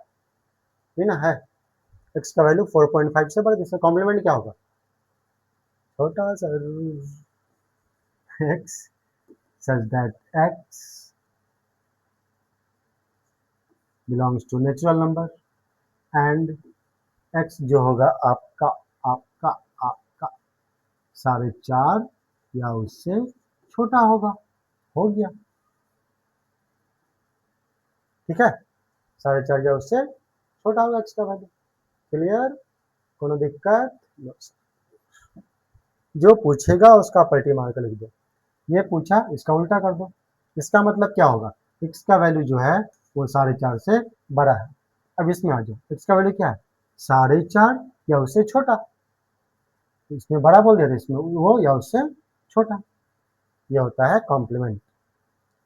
ये ना है, x का वैल्यू 4.5 से बड़ा, जिसका कॉम्प्लीमेंट क्या होगा, छोटा सा, x such that x belongs to natural number and x जो होगा आपका आपका आपका 4.5 या उससे छोटा होगा। हो गया, ठीक है, 4.5 या उससे छोटा होगा x का वैल्यू। क्लियर, कोनो दिक्कत? जो पूछेगा उसका पलटी मार कर लिख दो। ये पूछा, इसका उल्टा कर दो। इसका मतलब क्या होगा, x का वैल्यू जो है वो 4.5 से बड़ा है। अब इसमें आ जाओ, x का वैल्यू क्या है, 4.5 या उससे छोटा। इसमें बड़ा बोल दिया था, इसमें वो या उससे छोटा। ये होता है कॉम्प्लीमेंट।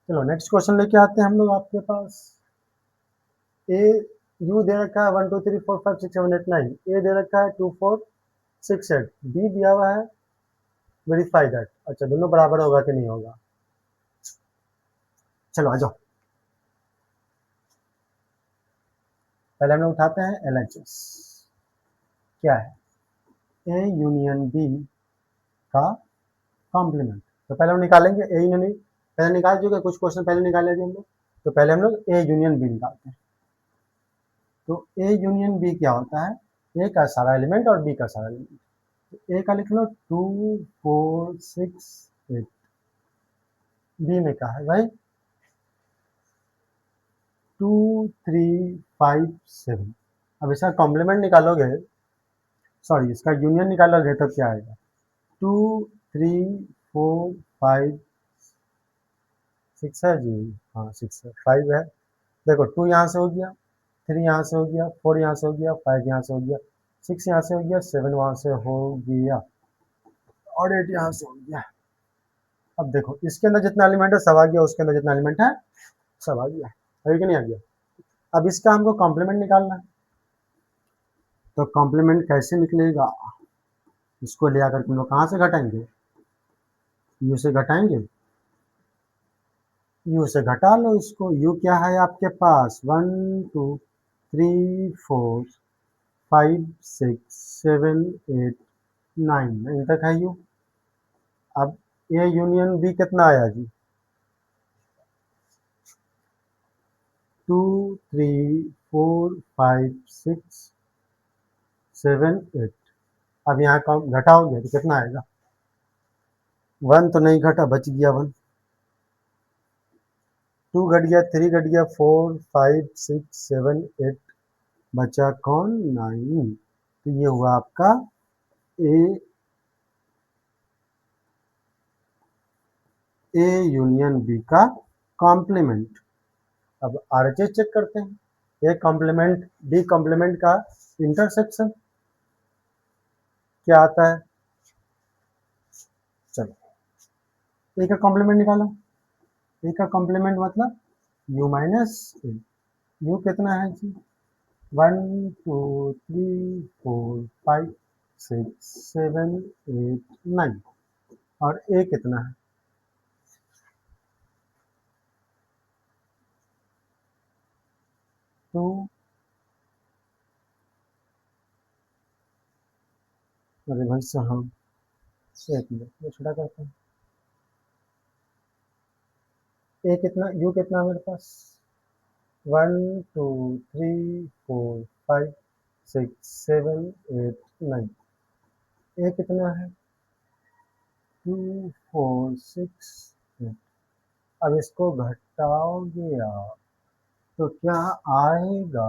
चलो नेक्स्ट क्वेश्चन लेके आते हैं हम लोग आपके पास। ए यू दे रखा है 1 2 3 4 5 6 7 8 9, ए दे रखा है 2 4 6 8, बी दिया हुआ है वेरीफाई दैट। अच्छा, दोनों बराबर होगा कि नहीं होगा। चलो आ जाओ, पहले हम लोग उठाते हैं LHS। क्या है, ए यूनियन बी का कॉम्प्लीमेंट। तो पहले हम निकालेंगे ए यूनियन बी, पहले निकाल चुके, कुछ क्वेश्चन पहले निकाले थे हम लोग। तो पहले हम लोग ए यूनियन बी निकालते हैं। तो ए यूनियन बी क्या होता है, ए का सारा एलिमेंट और बी का सारा एलिमेंट। ए का लिख लो 2 4 6 8, बी में क्या है भाई 2 3 5 7। अब इसका कॉम्प्लीमेंट निकालोगे, सॉरी इसका यूनियन निकालोगे तो क्या आएगा 2 3 4 5 6 है जी, हाँ 6 है, 5 है। देखो 2 यहाँ से हो गया, 3 यहाँ से हो गया, 4 यहाँ से हो गया, 5 यहाँ से हो गया, 6 यहाँ से हो गया, 7 वहाँ से हो गया और 8 यहाँ से हो गया। अब देखो इसके अंदर जितना एलिमेंट है सब आ गया, उसके अंदर जितना एलिमेंट है सब आ गया, अभी कि नहीं आ गया। अब इसका हमको कॉम्प्लीमेंट निकालना है। तो कॉम्प्लीमेंट कैसे निकलेगा, इसको ले आकर तुम लोग कहाँ से घटाएंगे, यू से घटाएंगे। यू से घटा लो इसको, यू क्या है आपके पास 1 2 3 4 5 6 7 8 9, इन तक है यू। अब ए यूनियन बी कितना आया जी 2 3 4 5 6 7 8। अब यहाँ कम घटाओगे तो कितना आएगा, 1 तो नहीं घटा, बच गया 1, 2 घट गया, 3 घट गया, 4 5 6 7 8, बचा कौन 9। तो ये हुआ आपका ए यूनियन बी का कॉम्प्लीमेंट। अब RHS चेक करते हैं, ए कॉम्प्लीमेंट बी कॉम्प्लीमेंट का इंटरसेक्शन क्या आता है। चलो ए का कॉम्प्लीमेंट निकालो, ए का कॉम्प्लीमेंट मतलब यू माइनस ए। यू कितना है जी 1 2 3 4 5 6 7 8 9, और ए कितना है 2। अरे भाई साहब, एक मिनट ये छोटा करते हैं। ए कितना, यू कितना मेरे पास 1 2 3 4 5 6 7 8 9, ए कितना है 2 4 6 8। अब इसको घटाओगे आप तो क्या आएगा,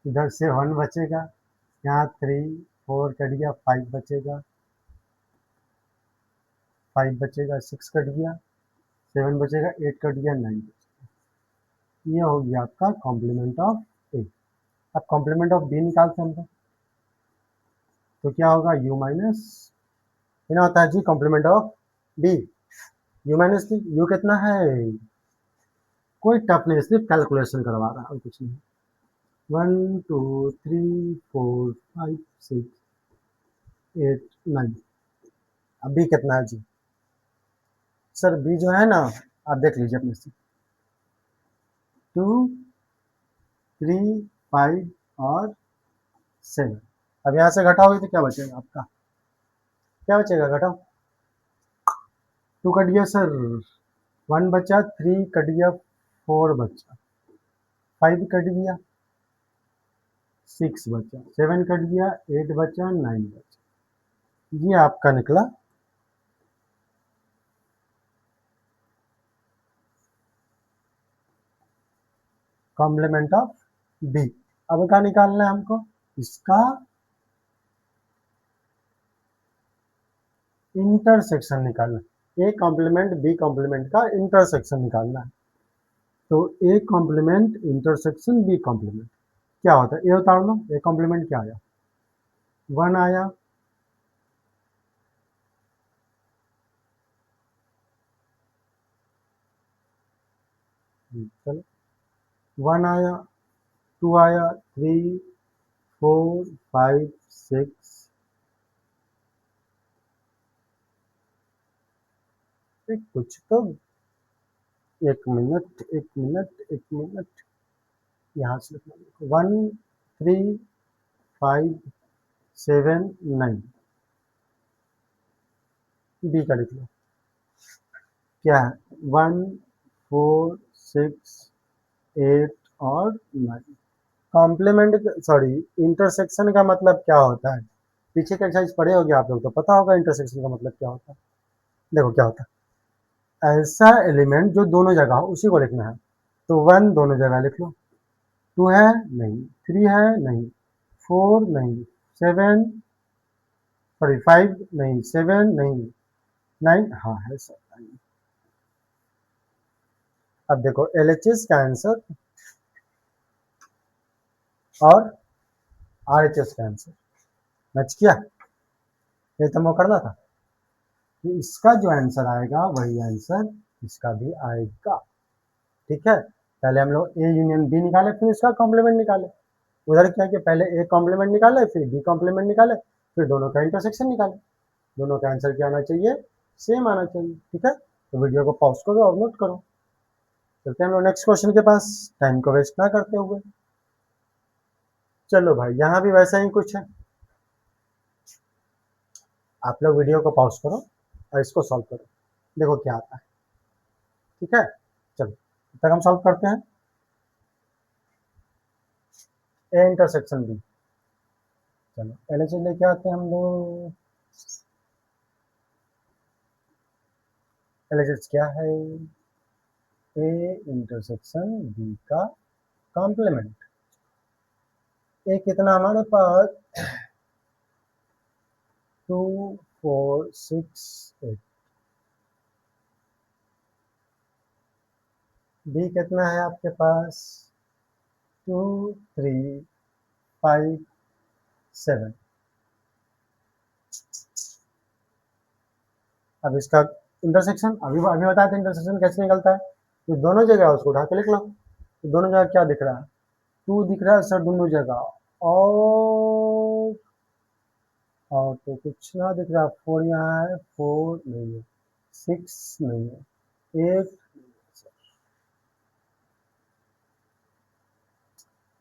इधर से 1 बचेगा, यहाँ 3 4 कट गया, 5 बचेगा, 5 बचेगा, 6 कट गया, 7 बचेगा, 8 कट गया, 9। ये हो गया आपका कॉम्प्लीमेंट ऑफ ए। अब कॉम्प्लीमेंट ऑफ बी निकालते हैं हम तो क्या होगा यू माइनस, ये होता है जी complement of B, U minus B. U कितना है, कोई टफ नहीं, सिर्फ कैलकुलेशन करवा रहा है, कुछ नहीं। 1 2 3 4 5 6 8 9। अब बी कितना है जी, सर बी जो है ना, आप देख लीजिए अपने से 2 3 5 और 7। अब यहाँ से घटाओगे तो क्या बचेगा आपका, क्या बचेगा घटाओ, 2 कट गया सर, 1 बचा, 3 कट गया, 4 बचा, 5 कट गया, 6 बचा, 7 कट गया, 8 बचा, 9 बचा। ये आपका निकला कॉम्प्लीमेंट ऑफ बी। अब क्या निकालना है हमको, इसका इंटरसेक्शन निकालना है। ए कॉम्प्लीमेंट बी कॉम्प्लीमेंट का इंटरसेक्शन निकालना है। तो A complement intersection B complement क्या होता है, ये उतार लो। ए कॉम्प्लीमेंट क्या आया, 1 आया, चलो 1 आया, 2 आया, 3 4 5 6, कुछ तो, एक मिनट एक मिनट एक मिनट, यहाँ से 1 3 5 7 9, बी का लिख लो क्या है, 1 4 6 8 और 9। कॉम्प्लीमेंट, सॉरी, इंटरसेक्शन का मतलब क्या होता है, पीछे का एक्सरसाइज पढ़े होगे आप लोग तो पता होगा इंटरसेक्शन का मतलब क्या होता है। देखो क्या होता है, ऐसा एलिमेंट जो दोनों जगह हो उसी को लिखना है। तो 1 दोनों जगह लिख लो, 2 है नहीं, 3 है नहीं, 4 नहीं, 7 सॉरी 5 नहीं, 7 नहीं, 9 हाँ है सर। अब देखो LHS का आंसर और RHS का आंसर मैच किया, ये तो मैं करना था। तो इसका जो आंसर आएगा वही आंसर इसका भी आएगा। ठीक है, पहले हम लोग ए यूनियन बी निकाले, फिर इसका कॉम्प्लीमेंट निकाले। उधर क्या कि पहले ए कॉम्प्लीमेंट निकाले, फिर बी कॉम्प्लीमेंट निकाले, फिर दोनों का इंटरसेक्शन निकाले। दोनों का आंसर क्या आना चाहिए, सेम आना चाहिए। ठीक है, तो वीडियो को पॉज करो और नोट करो। चलते हैं हम लोग नेक्स्ट क्वेश्चन के पास, टाइम को वेस्ट ना करते हुए। चलो भाई, यहाँ भी वैसा ही कुछ है। आप लोग वीडियो को पॉज करो और इसको सॉल्व करो, देखो क्या आता है। ठीक है, चलो तब तक हम सॉल्व करते हैं। ए इंटरसेक्शन बी, चलो पहले से लेके आते हैं हम लोग। पहले से क्या है, ए इंटरसेक्शन बी का कॉम्प्लीमेंट। ए कितना हमारे पास, 2 4 6 8, बी कितना है आपके पास, 2 3 5 7। अब इसका इंटरसेक्शन अभी अभी बताया था, इंटरसेक्शन कैसे निकलता है। तो दोनों जगह उसको उठा के लिख लो। तो दोनों जगह क्या दिख रहा है, 2 दिख रहा है सर दोनों जगह, और तो कुछ ना दिख रहा, 4 यहाँ है, 4 नहीं है, 6 नहीं है, 8।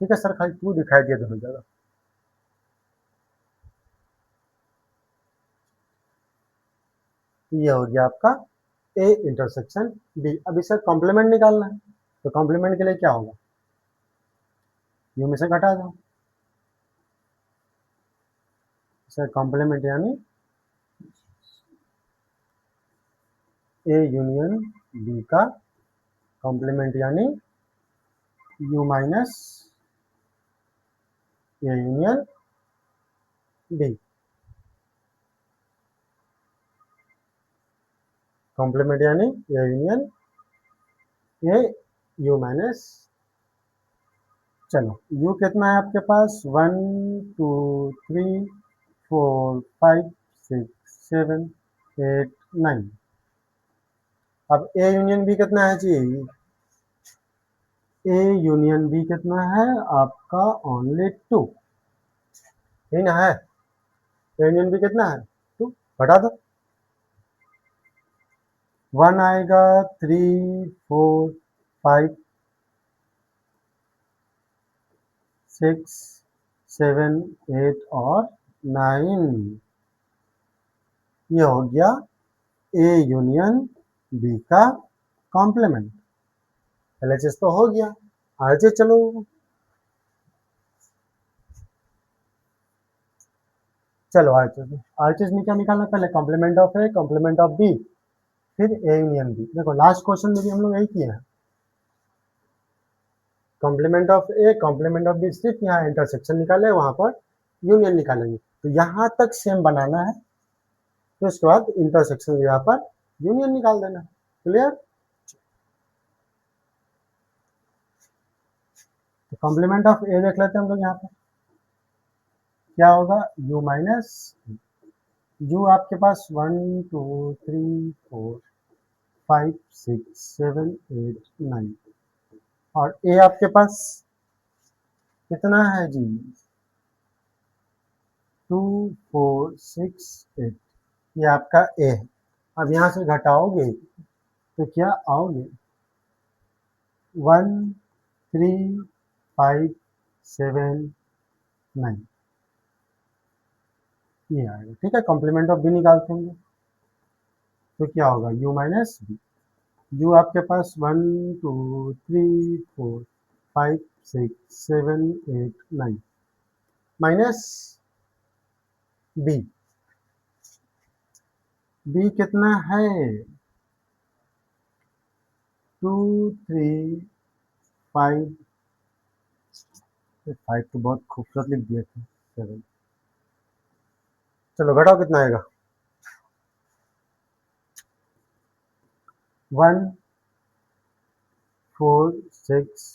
ठीक है सर, खाली 2 दिखाई दिया दोनों जगह। ये हो गया आपका ए इंटरसेक्शन बी। अब इसका कॉम्प्लीमेंट निकालना है, तो कॉम्प्लीमेंट के लिए क्या होगा, यू में से घटा दो। इसका कॉम्प्लीमेंट यानी ए यूनियन बी का कॉम्प्लीमेंट यानी U minus A union B. Complement यानी A union A, U minus, चलो यू कितना है आपके पास, 1 2 3 4 5 6 7 8 9। अब ए यूनियन बी कितना है जी, ए यूनियन बी कितना है आपका, ओनली 2, यही ना है। ए यूनियन बी कितना है, 2, घटा दो। 1 आएगा, 3 4 5 6 7 8 और 9। ये हो गया ए यूनियन बी का कॉम्प्लीमेंट। एलएचएस तो हो गया, आरएचएस चलो। चलो आरएचएस में क्या निकालना, पहले complement of A, complement of B, फिर ए यूनियन बी। देखो लास्ट क्वेश्चन में भी हम लोग यही किए हैं, complement of A, complement of B, सिर्फ यहाँ इंटरसेक्शन निकाले, वहां पर यूनियन निकालेंगे। तो यहाँ तक सेम बनाना है, तो उसके बाद इंटरसेक्शन यहाँ पर यूनियन निकाल देना। क्लियर? तो कॉम्प्लीमेंट ऑफ ए देख लेते हैं हम लोग यहाँ पर, क्या होगा, u माइनस यू आपके पास 1 2 3 4 5 6 7 8 9, और ए आपके पास कितना है जी, 2 4 6 8, ये आपका ए है। अब यहाँ से घटाओगे तो क्या आओगे, 1 3 5 7 9, ये आएगा। ठीक है, कॉम्प्लीमेंट ऑफ बी निकालते हैं, तो क्या होगा, u माइनस बी। यू आपके पास 1 2 3 4 5 6 7 8 9 माइनस बी। बी कितना है, 2 3 5, 5 तो बहुत खूबसूरत लिख दिए थे, 7। चलो घटाओ, कितना आएगा, 1 4 6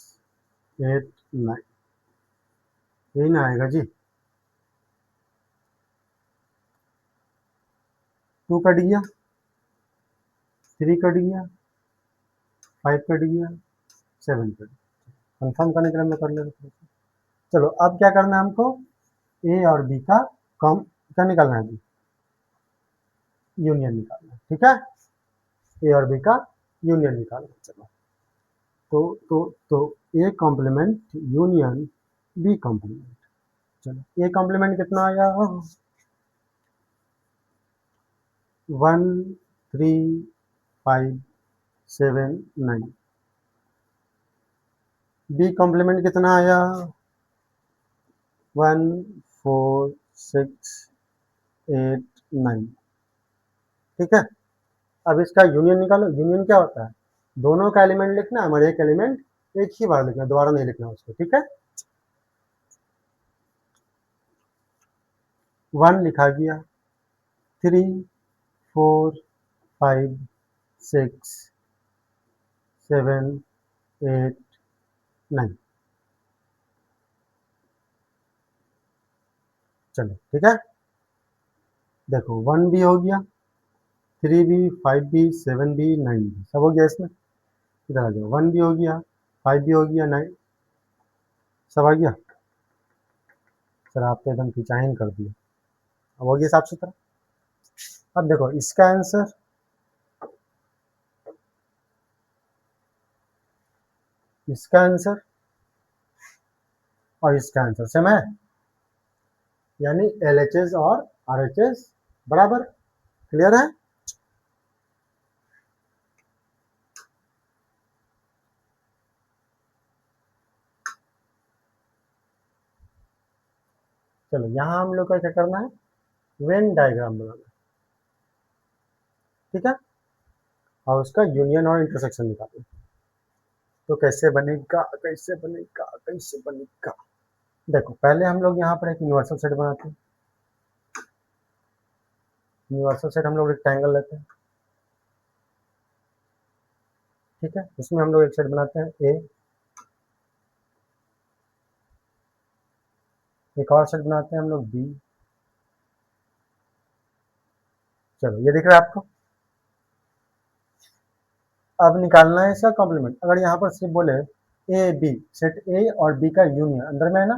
8 9, यही ना आएगा जी। 2 कट गया, 3 कट गया, 5 कट गया, 7 कट गया। कंफर्म करने के लिए मैं कर ले रहा हूँ। चलो अब क्या करना है हमको, ए और बी का कॉम क्या निकालना है, यूनियन निकालना है। ठीक है, ए और बी का यूनियन निकालना है। चलो तो A complement union B complement. चलो ए कॉम्प्लीमेंट कितना आया, 1 3 5 7 9। बी कॉम्प्लीमेंट कितना आया, 1 4 6 8 9। ठीक है, अब इसका यूनियन निकालो। यूनियन क्या होता है, दोनों का एलिमेंट लिखना है, हमारे एक एलिमेंट एक ही बार लिखना, दोबारा नहीं लिखना उसको। ठीक है, 1 लिखा गया, 3 4 5 6 7 8 9। चलो ठीक है, देखो 1 भी हो गया, 3 भी, 5 भी, 7 भी, 9 भी, सब हो गया इसमें। इधर आ जाओ, 1 भी हो गया, 5 भी हो गया, 9 सब आ गया। सर आप तो एकदम खिंचाइन कर दिए, अब हो गया साफ सुथरा। अब देखो इसका आंसर, इसका आंसर और इसका आंसर सेम है, यानी LHS और RHS बराबर। क्लियर है? चलो यहाँ हम लोग का क्या करना है, वेन डायग्राम बनाना है। ठीक है, और उसका यूनियन और इंटरसेक्शन निकालना है। तो कैसे बनेगा, कैसे बनेगा, कैसे बनेगा, देखो पहले हम लोग यहाँ पर एक यूनिवर्सल सेट बनाते हैं। यूनिवर्सल सेट हम लोग रेक्टेंगल लेते हैं। ठीक है, उसमें हम लोग एक सेट बनाते हैं ए, एक और सेट बनाते हैं हम लोग बी। चलो ये दिख रहा है आपको, अब निकालना है इसका कॉम्प्लीमेंट। अगर यहाँ पर सिर्फ बोले ए बी, सेट ए और बी का यूनियन, अंदर में है ना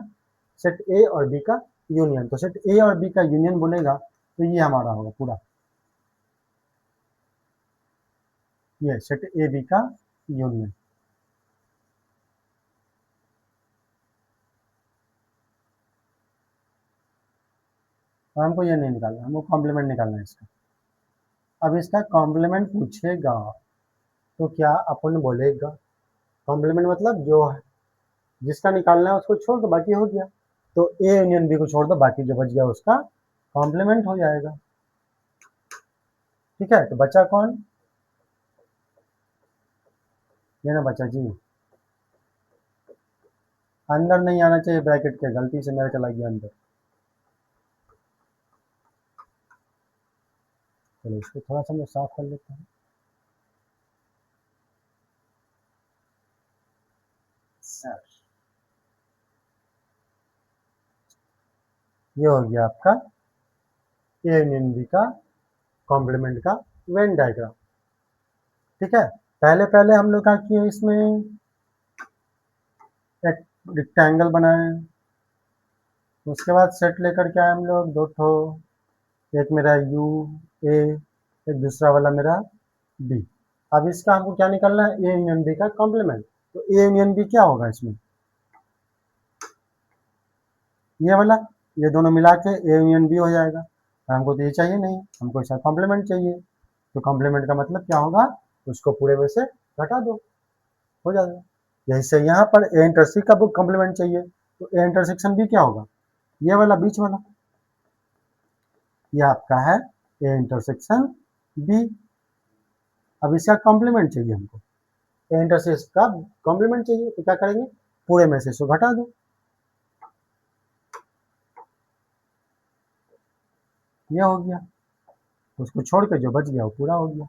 सेट ए और बी का यूनियन, तो सेट ए और बी का यूनियन बोलेगा तो ये हमारा होगा पूरा, ये सेट ए बी का यूनियन। और हमको ये नहीं निकालना, हमको कॉम्प्लीमेंट निकालना है इसका। अब इसका कॉम्प्लीमेंट पूछेगा तो क्या अपन बोलेगा, कॉम्प्लीमेंट मतलब जो जिसका निकालना है उसको छोड़ दो बाकी हो गया, तो ए यूनियन बी को छोड़ दो बाकी जो बच गया उसका कॉम्प्लीमेंट हो जाएगा। ठीक है, तो बचा कौन, ये ना बचा जी, अंदर नहीं आना चाहिए ब्रैकेट के, गलती से मेरा चला गया अंदर। चलो इसको थोड़ा सा मैं साफ कर लेता हूँ। सर ये हो गया आपका ए यूनियन बी का कॉम्प्लीमेंट का वेन डायग्राम। ठीक है, पहले पहले हम लोग क्या किए, इसमें एक रेक्टेंगल बनाए, उसके बाद सेट लेकर के आए हम लोग दो ठो, एक मेरा यू ए, एक दूसरा वाला मेरा बी। अब इसका हमको क्या निकालना है, ए यूनियन बी का कॉम्प्लीमेंट। तो ए यूनियन बी क्या होगा इसमें, ये वाला, ये दोनों मिला के ए यूनियन बी हो जाएगा। और हमको तो ये चाहिए नहीं, हमको इसका कॉम्प्लीमेंट चाहिए, तो कॉम्प्लीमेंट का मतलब क्या होगा, उसको पूरे में से घटा दो, हो जाएगा। यही से यहाँ पर ए इंटरसेक्शन का कॉम्प्लीमेंट चाहिए, तो ए इंटरसेक्शन बी क्या होगा, ये वाला बीच वाला, ये आपका है ए इंटरसेक्शन बी। अब इसका कॉम्प्लीमेंट चाहिए हमको, ए इंटरसेक्शन का कॉम्प्लीमेंट चाहिए, तो क्या करेंगे, पूरे में से इसको घटा दो, ये हो गया, उसको छोड़ के जो बच गया वो पूरा हो गया,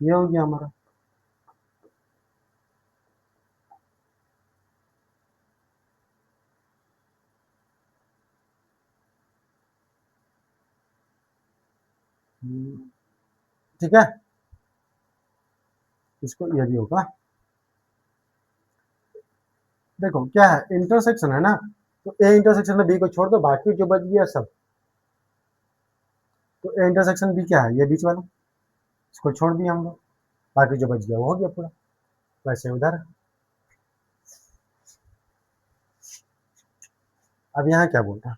ये हो गया हमारा। ठीक है, इसको ये भी होगा। देखो क्या है, इंटरसेक्शन है ना, तो ए इंटरसेक्शन में बी को छोड़ दो बाकी जो बच गया सब, तो ए इंटरसेक्शन बी क्या है, ये बीच वाला, इसको छोड़ दिया हम लोग, बाकी जो बच गया वो हो गया पूरा। वैसे उधर अब यहाँ क्या बोलता है,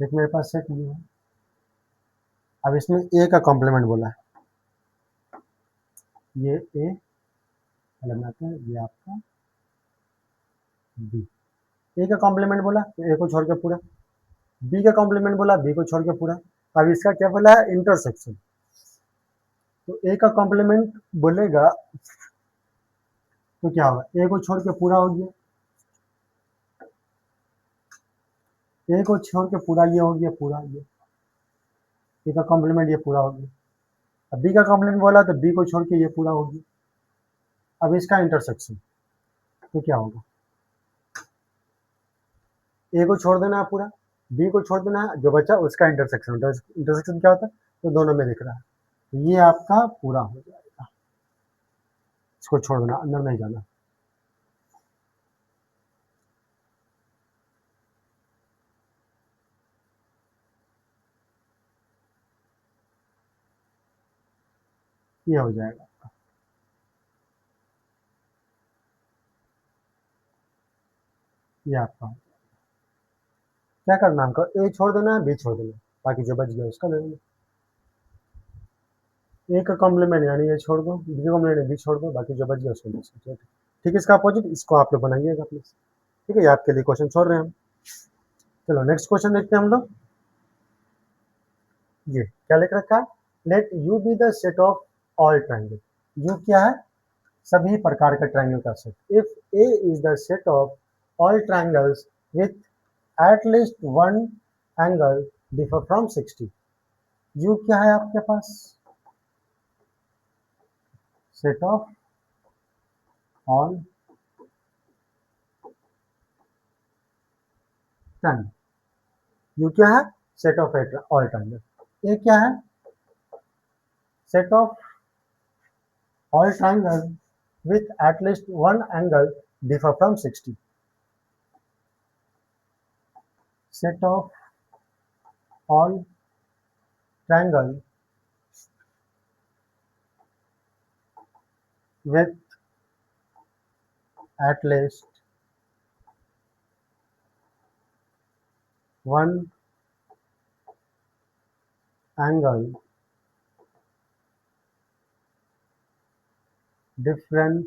एक मेरे पास सेट भी है, अब इसमें ए का कॉम्प्लीमेंट बोला है, ये ए बनाते हैं, ये आपका बी, ए का कॉम्प्लीमेंट बोला तो ए को छोड़ के पूरा, बी का कॉम्प्लीमेंट बोला बी को छोड़ के पूरा। अब इसका क्या बोला है, इंटरसेक्शन, तो ए का कॉम्प्लीमेंट बोलेगा तो क्या होगा, ए को छोड़ के पूरा हो गया, ए को छोड़ के पूरा ये हो गया, पूरा ये ए का कॉम्प्लीमेंट ये पूरा हो गया। अब बी का कॉम्प्लीमेंट बोला तो बी को छोड़ के ये पूरा हो गया। अब इसका इंटरसेक्शन तो क्या होगा, ए को छोड़ देना है पूरा, बी को छोड़ देना है, जो बचा उसका इंटरसेक्शन, इंटरसेक्शन क्या होता है, तो दोनों में दिख रहा है, तो ये आपका पूरा हो जाएगा, इसको छोड़ देना, अंदर नहीं जाना। ये हो जाएगा, ये आपका क्या करना, हमको ए छोड़ देना है बी छोड़ देना, बाकी जो बच गया उसका ले लेना, ए का कॉम्प्लीमेंट यानी ये छोड़ दो, बी का कॉम्प्लीमेंट बी छोड़ दो, बाकी जो बच गया उसको ले सकते। ठीक है, इसका अपोजिट इसको आप लोग बनाइएगा प्लीज। ठीक है, ये आपके लिए क्वेश्चन छोड़ रहे हैं हम। चलो नेक्स्ट क्वेश्चन देखते हैं हम लोग, ये क्या लिख रखा है, let U be the set of all triangle, U क्या है, सभी प्रकार के ट्राइंगल का set, if A is the set of all triangles with at least one angle differ from 60, U क्या है आपके पास, set of all triangle, U क्या है, set of all triangle, A क्या है, set of all triangle with at least one angle differ from 60, set of all triangle with at least one angle different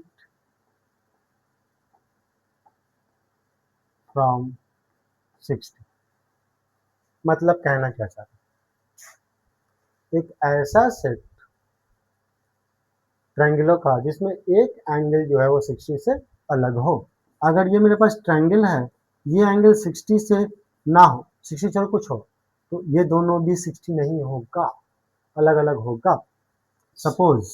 from 60। मतलब कहना क्या चाहते हैं, एक ऐसा सेट ट्रायंगलों का जिसमें एक एंगल जो है वो 60 से अलग हो। अगर ये मेरे पास ट्रायंगल है, ये एंगल 60 से ना हो, 60 से कुछ हो, तो ये दोनों भी 60 नहीं होगा, अलग अलग होगा। सपोज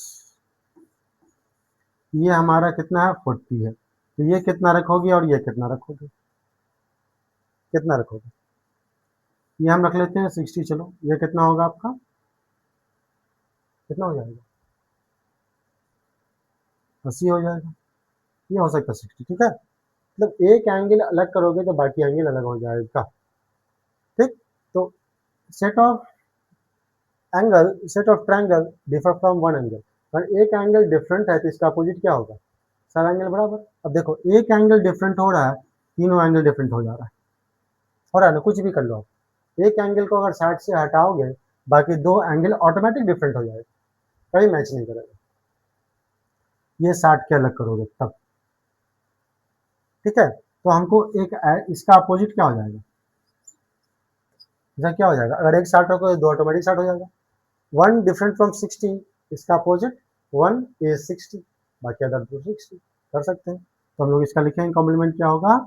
ये हमारा कितना है 40 है, तो ये कितना रखोगे और ये कितना रखोगे, कितना रखोगे? ये हम रख लेते हैं 60। चलो ये कितना होगा आपका, कितना हो जाएगा? 80 हो जाएगा। ये हो सकता है 60, ठीक है। मतलब एक एंगल अलग करोगे तो बाकी एंगल अलग हो जाएगा, ठीक। तो set of angle, set of triangle differ from one angle. अगर एक एंगल डिफरेंट है तो इसका अपोजिट क्या होगा? सारा एंगल बराबर। अब देखो एक एंगल डिफरेंट हो रहा है, तीनों एंगल डिफरेंट हो जा रहा है, हो रहा है ना, कुछ भी कर लो आप। एक एंगल को अगर 60 से हटाओगे, बाकी दो एंगल ऑटोमेटिक डिफरेंट हो जाएगा, कभी मैच नहीं करेगा। ये 60 के अलग करोगे तब, ठीक है। तो हमको एक इसका अपोजिट क्या हो जाएगा, इसका क्या हो जाएगा? अगर एक 60 होगा तो दो ऑटोमेटिक 60 हो जाएगा। वन डिफरेंट फ्रॉम 60, इसका अपोजिट वन इज 60, बाकी अदर टू 60 कर सकते हैं। तो हम लोग इसका लिखेंगे कॉम्प्लीमेंट क्या होगा,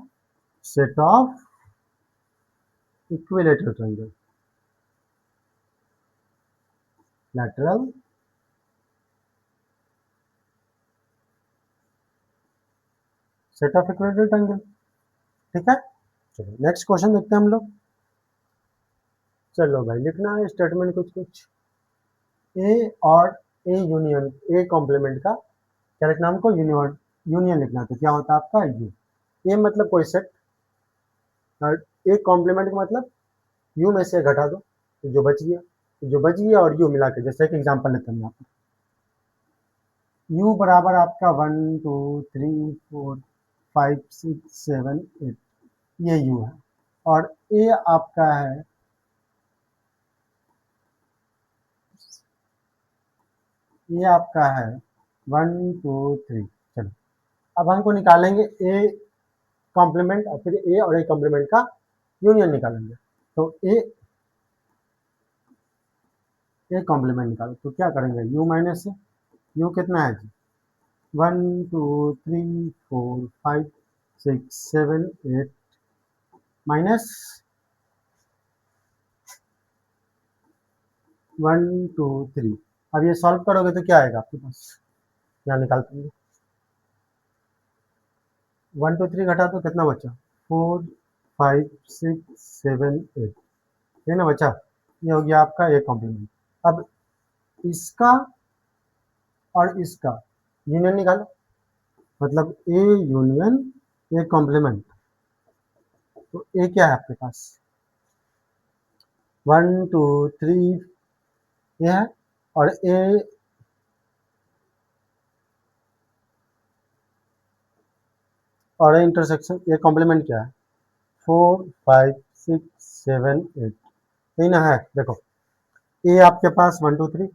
set of equilateral triangle, lateral set of equilateral triangle, ठीक है। चलो नेक्स्ट क्वेश्चन देखते हैं हम लोग। चलो भाई लिखना है स्टेटमेंट कुछ कुछ। ए और ए यूनियन, ए कॉम्प्लीमेंट का क्या लिखना हमको, यूनियन, यूनियन लिखना है। तो क्या होता है आपका यू। ए मतलब कोई सेट, और ए कॉम्प्लीमेंट का मतलब यू में से घटा दो तो जो बच गया, तो जो बच गया और यू मिला के, जैसे एक एग्जांपल लेते हैं यहाँ पर। यू बराबर आपका 1 2 3 4 5 6 7 8, ये यू है। और ए आपका है, ये आपका है 1 2 3। चलो अब हमको निकालेंगे ए कॉम्प्लीमेंट और फिर ए और ए कॉम्प्लीमेंट का यूनियन निकालेंगे। तो ए कॉम्प्लीमेंट निकालो तो क्या करेंगे, यू माइनस से, यू कितना है जी, 1 2 3 4 5 6 7 8 माइनस 1 2 3। अब ये सॉल्व करोगे तो क्या आएगा आपके पास, यहाँ निकालते हैं। 1 2 3 घटा तो कितना बचा, 4 5 6 7 8, ये ना बचा। ये हो गया आपका ए कॉम्प्लीमेंट। अब इसका और इसका यूनियन निकालो, मतलब ए यूनियन ए कॉम्प्लीमेंट। तो ए क्या है आपके पास, 1 2 3 ये है, और ए और इंटरसेक्शन, ये कॉम्प्लीमेंट क्या है, 4 5 6 7 8, यही ना है। देखो ए आपके पास 1 2 3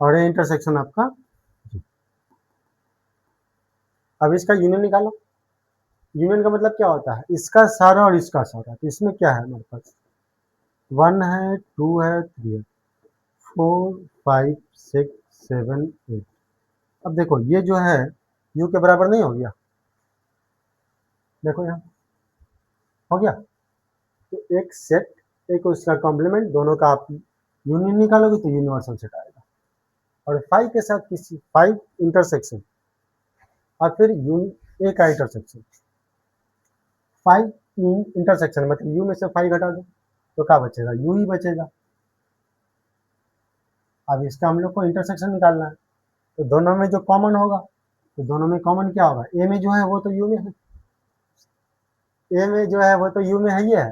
और ए इंटरसेक्शन आपका, अब इसका यूनियन निकालो। यूनियन का मतलब क्या होता है, इसका सारा और इसका सारा। तो इसमें क्या है हमारे पास, 1 है 2 है 3 है, 4 5 6 7 8। अब देखो ये जो है यू के बराबर नहीं हो गया, देखो यहाँ हो गया। तो एक सेट एक उसका कॉम्प्लीमेंट, दोनों का आप यूनियन निकालोगे तो यूनिवर्सल सेट आएगा। और फाइव के साथ किसी फाइव इंटरसेक्शन और फिर यू ए का इंटरसेक्शन, फाइव इंटरसेक्शन मतलब यू में से फाइव घटा दो तो क्या बचेगा, यू ही बचेगा। अब इसका हम लोग को इंटरसेक्शन निकालना है, तो दोनों में जो कॉमन होगा, तो दोनों में कॉमन क्या होगा, ए में जो है वो तो यू में है, ए में जो है वो तो यू में है, ये है।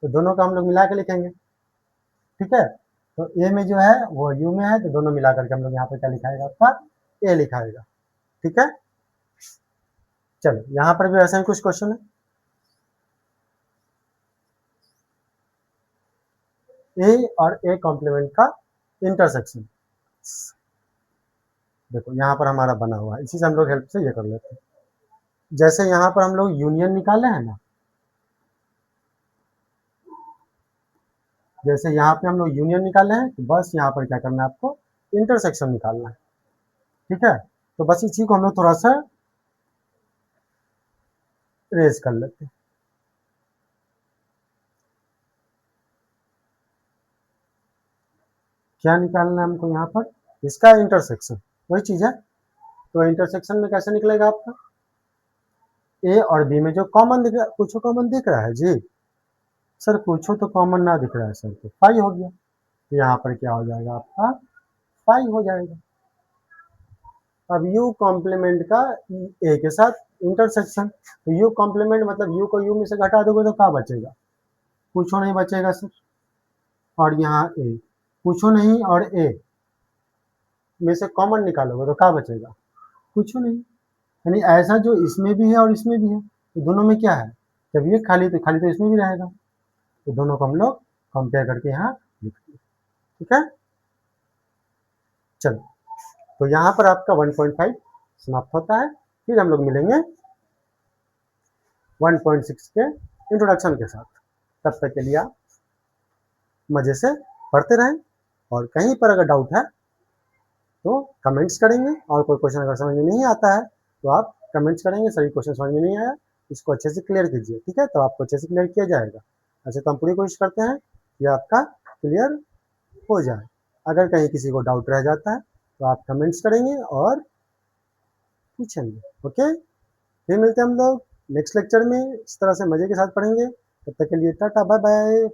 तो दोनों का हम लोग मिला के लिखेंगे, ठीक है। तो ए में जो है वो यू में है, तो दोनों मिला करके हम लोग यहाँ पे क्या लिखाएगा, आपका ए लिखाएगा, ठीक है। चलो यहाँ पर भी ऐसा ही कुछ क्वेश्चन है। ए और ए कॉम्प्लीमेंट का इंटरसेक्शन। देखो यहाँ पर हमारा बना हुआ है, इसी से हम लोग हेल्प से ये कर लेते हैं। जैसे यहाँ पर हम लोग यूनियन निकाले हैं ना, जैसे यहाँ पे हम लोग यूनियन निकाले हैं, तो बस यहाँ पर क्या करना है आपको, इंटरसेक्शन निकालना है। ठीक है, तो बस इसी को हम लोग थोड़ा सा रेज कर लेते हैं। क्या निकालना है हमको यहाँ पर, इसका इंटरसेक्शन, वही चीज है। तो इंटरसेक्शन में कैसे निकलेगा आपका, ए और बी में जो कॉमन दिख रहा है, कुछ कॉमन दिख रहा है जी सर, कुछ तो कॉमन ना दिख रहा है सर, तो फाइव हो गया। तो यहाँ पर क्या हो जाएगा आपका, फाइव हो जाएगा। अब यू कॉम्प्लीमेंट का ए के साथ इंटरसेक्शन, तो यू कॉम्प्लीमेंट मतलब यू को यू में से घटा दोगे तो क्या बचेगा, कुछ नहीं बचेगा सर। और यहाँ ए, कुछ नहीं, और ए में से कॉमन निकालोगे तो क्या बचेगा, कुछ नहीं। यानी ऐसा जो इसमें भी है और इसमें भी है, तो दोनों में क्या है, जब ये खाली तो खाली तो इसमें भी रहेगा, तो दोनों को हम लोग कंपेयर करके यहाँ लिखते हैं। ठीक है, चलो, तो यहाँ पर आपका 1.5 समाप्त होता है। फिर हम लोग मिलेंगे 1.6 के इंट्रोडक्शन के साथ। तब तक के लिए आप मजे से पढ़ते रहें, और कहीं पर अगर डाउट है तो कमेंट्स करेंगे, और कोई क्वेश्चन अगर समझ में नहीं आता है तो आप कमेंट्स करेंगे, सभी क्वेश्चन समझ में नहीं आया इसको अच्छे से क्लियर कीजिए। ठीक है, तो आपको अच्छे से क्लियर किया जाएगा। ऐसे तो हम पूरी कोशिश करते हैं कि आपका क्लियर हो जाए। अगर कहीं किसी को डाउट रह जाता है तो आप कमेंट्स करेंगे और पूछेंगे। ओके, फिर मिलते हैं हम लोग नेक्स्ट लेक्चर में, इस तरह से मजे के साथ पढ़ेंगे। तब तक के लिए टाटा बाय बाय।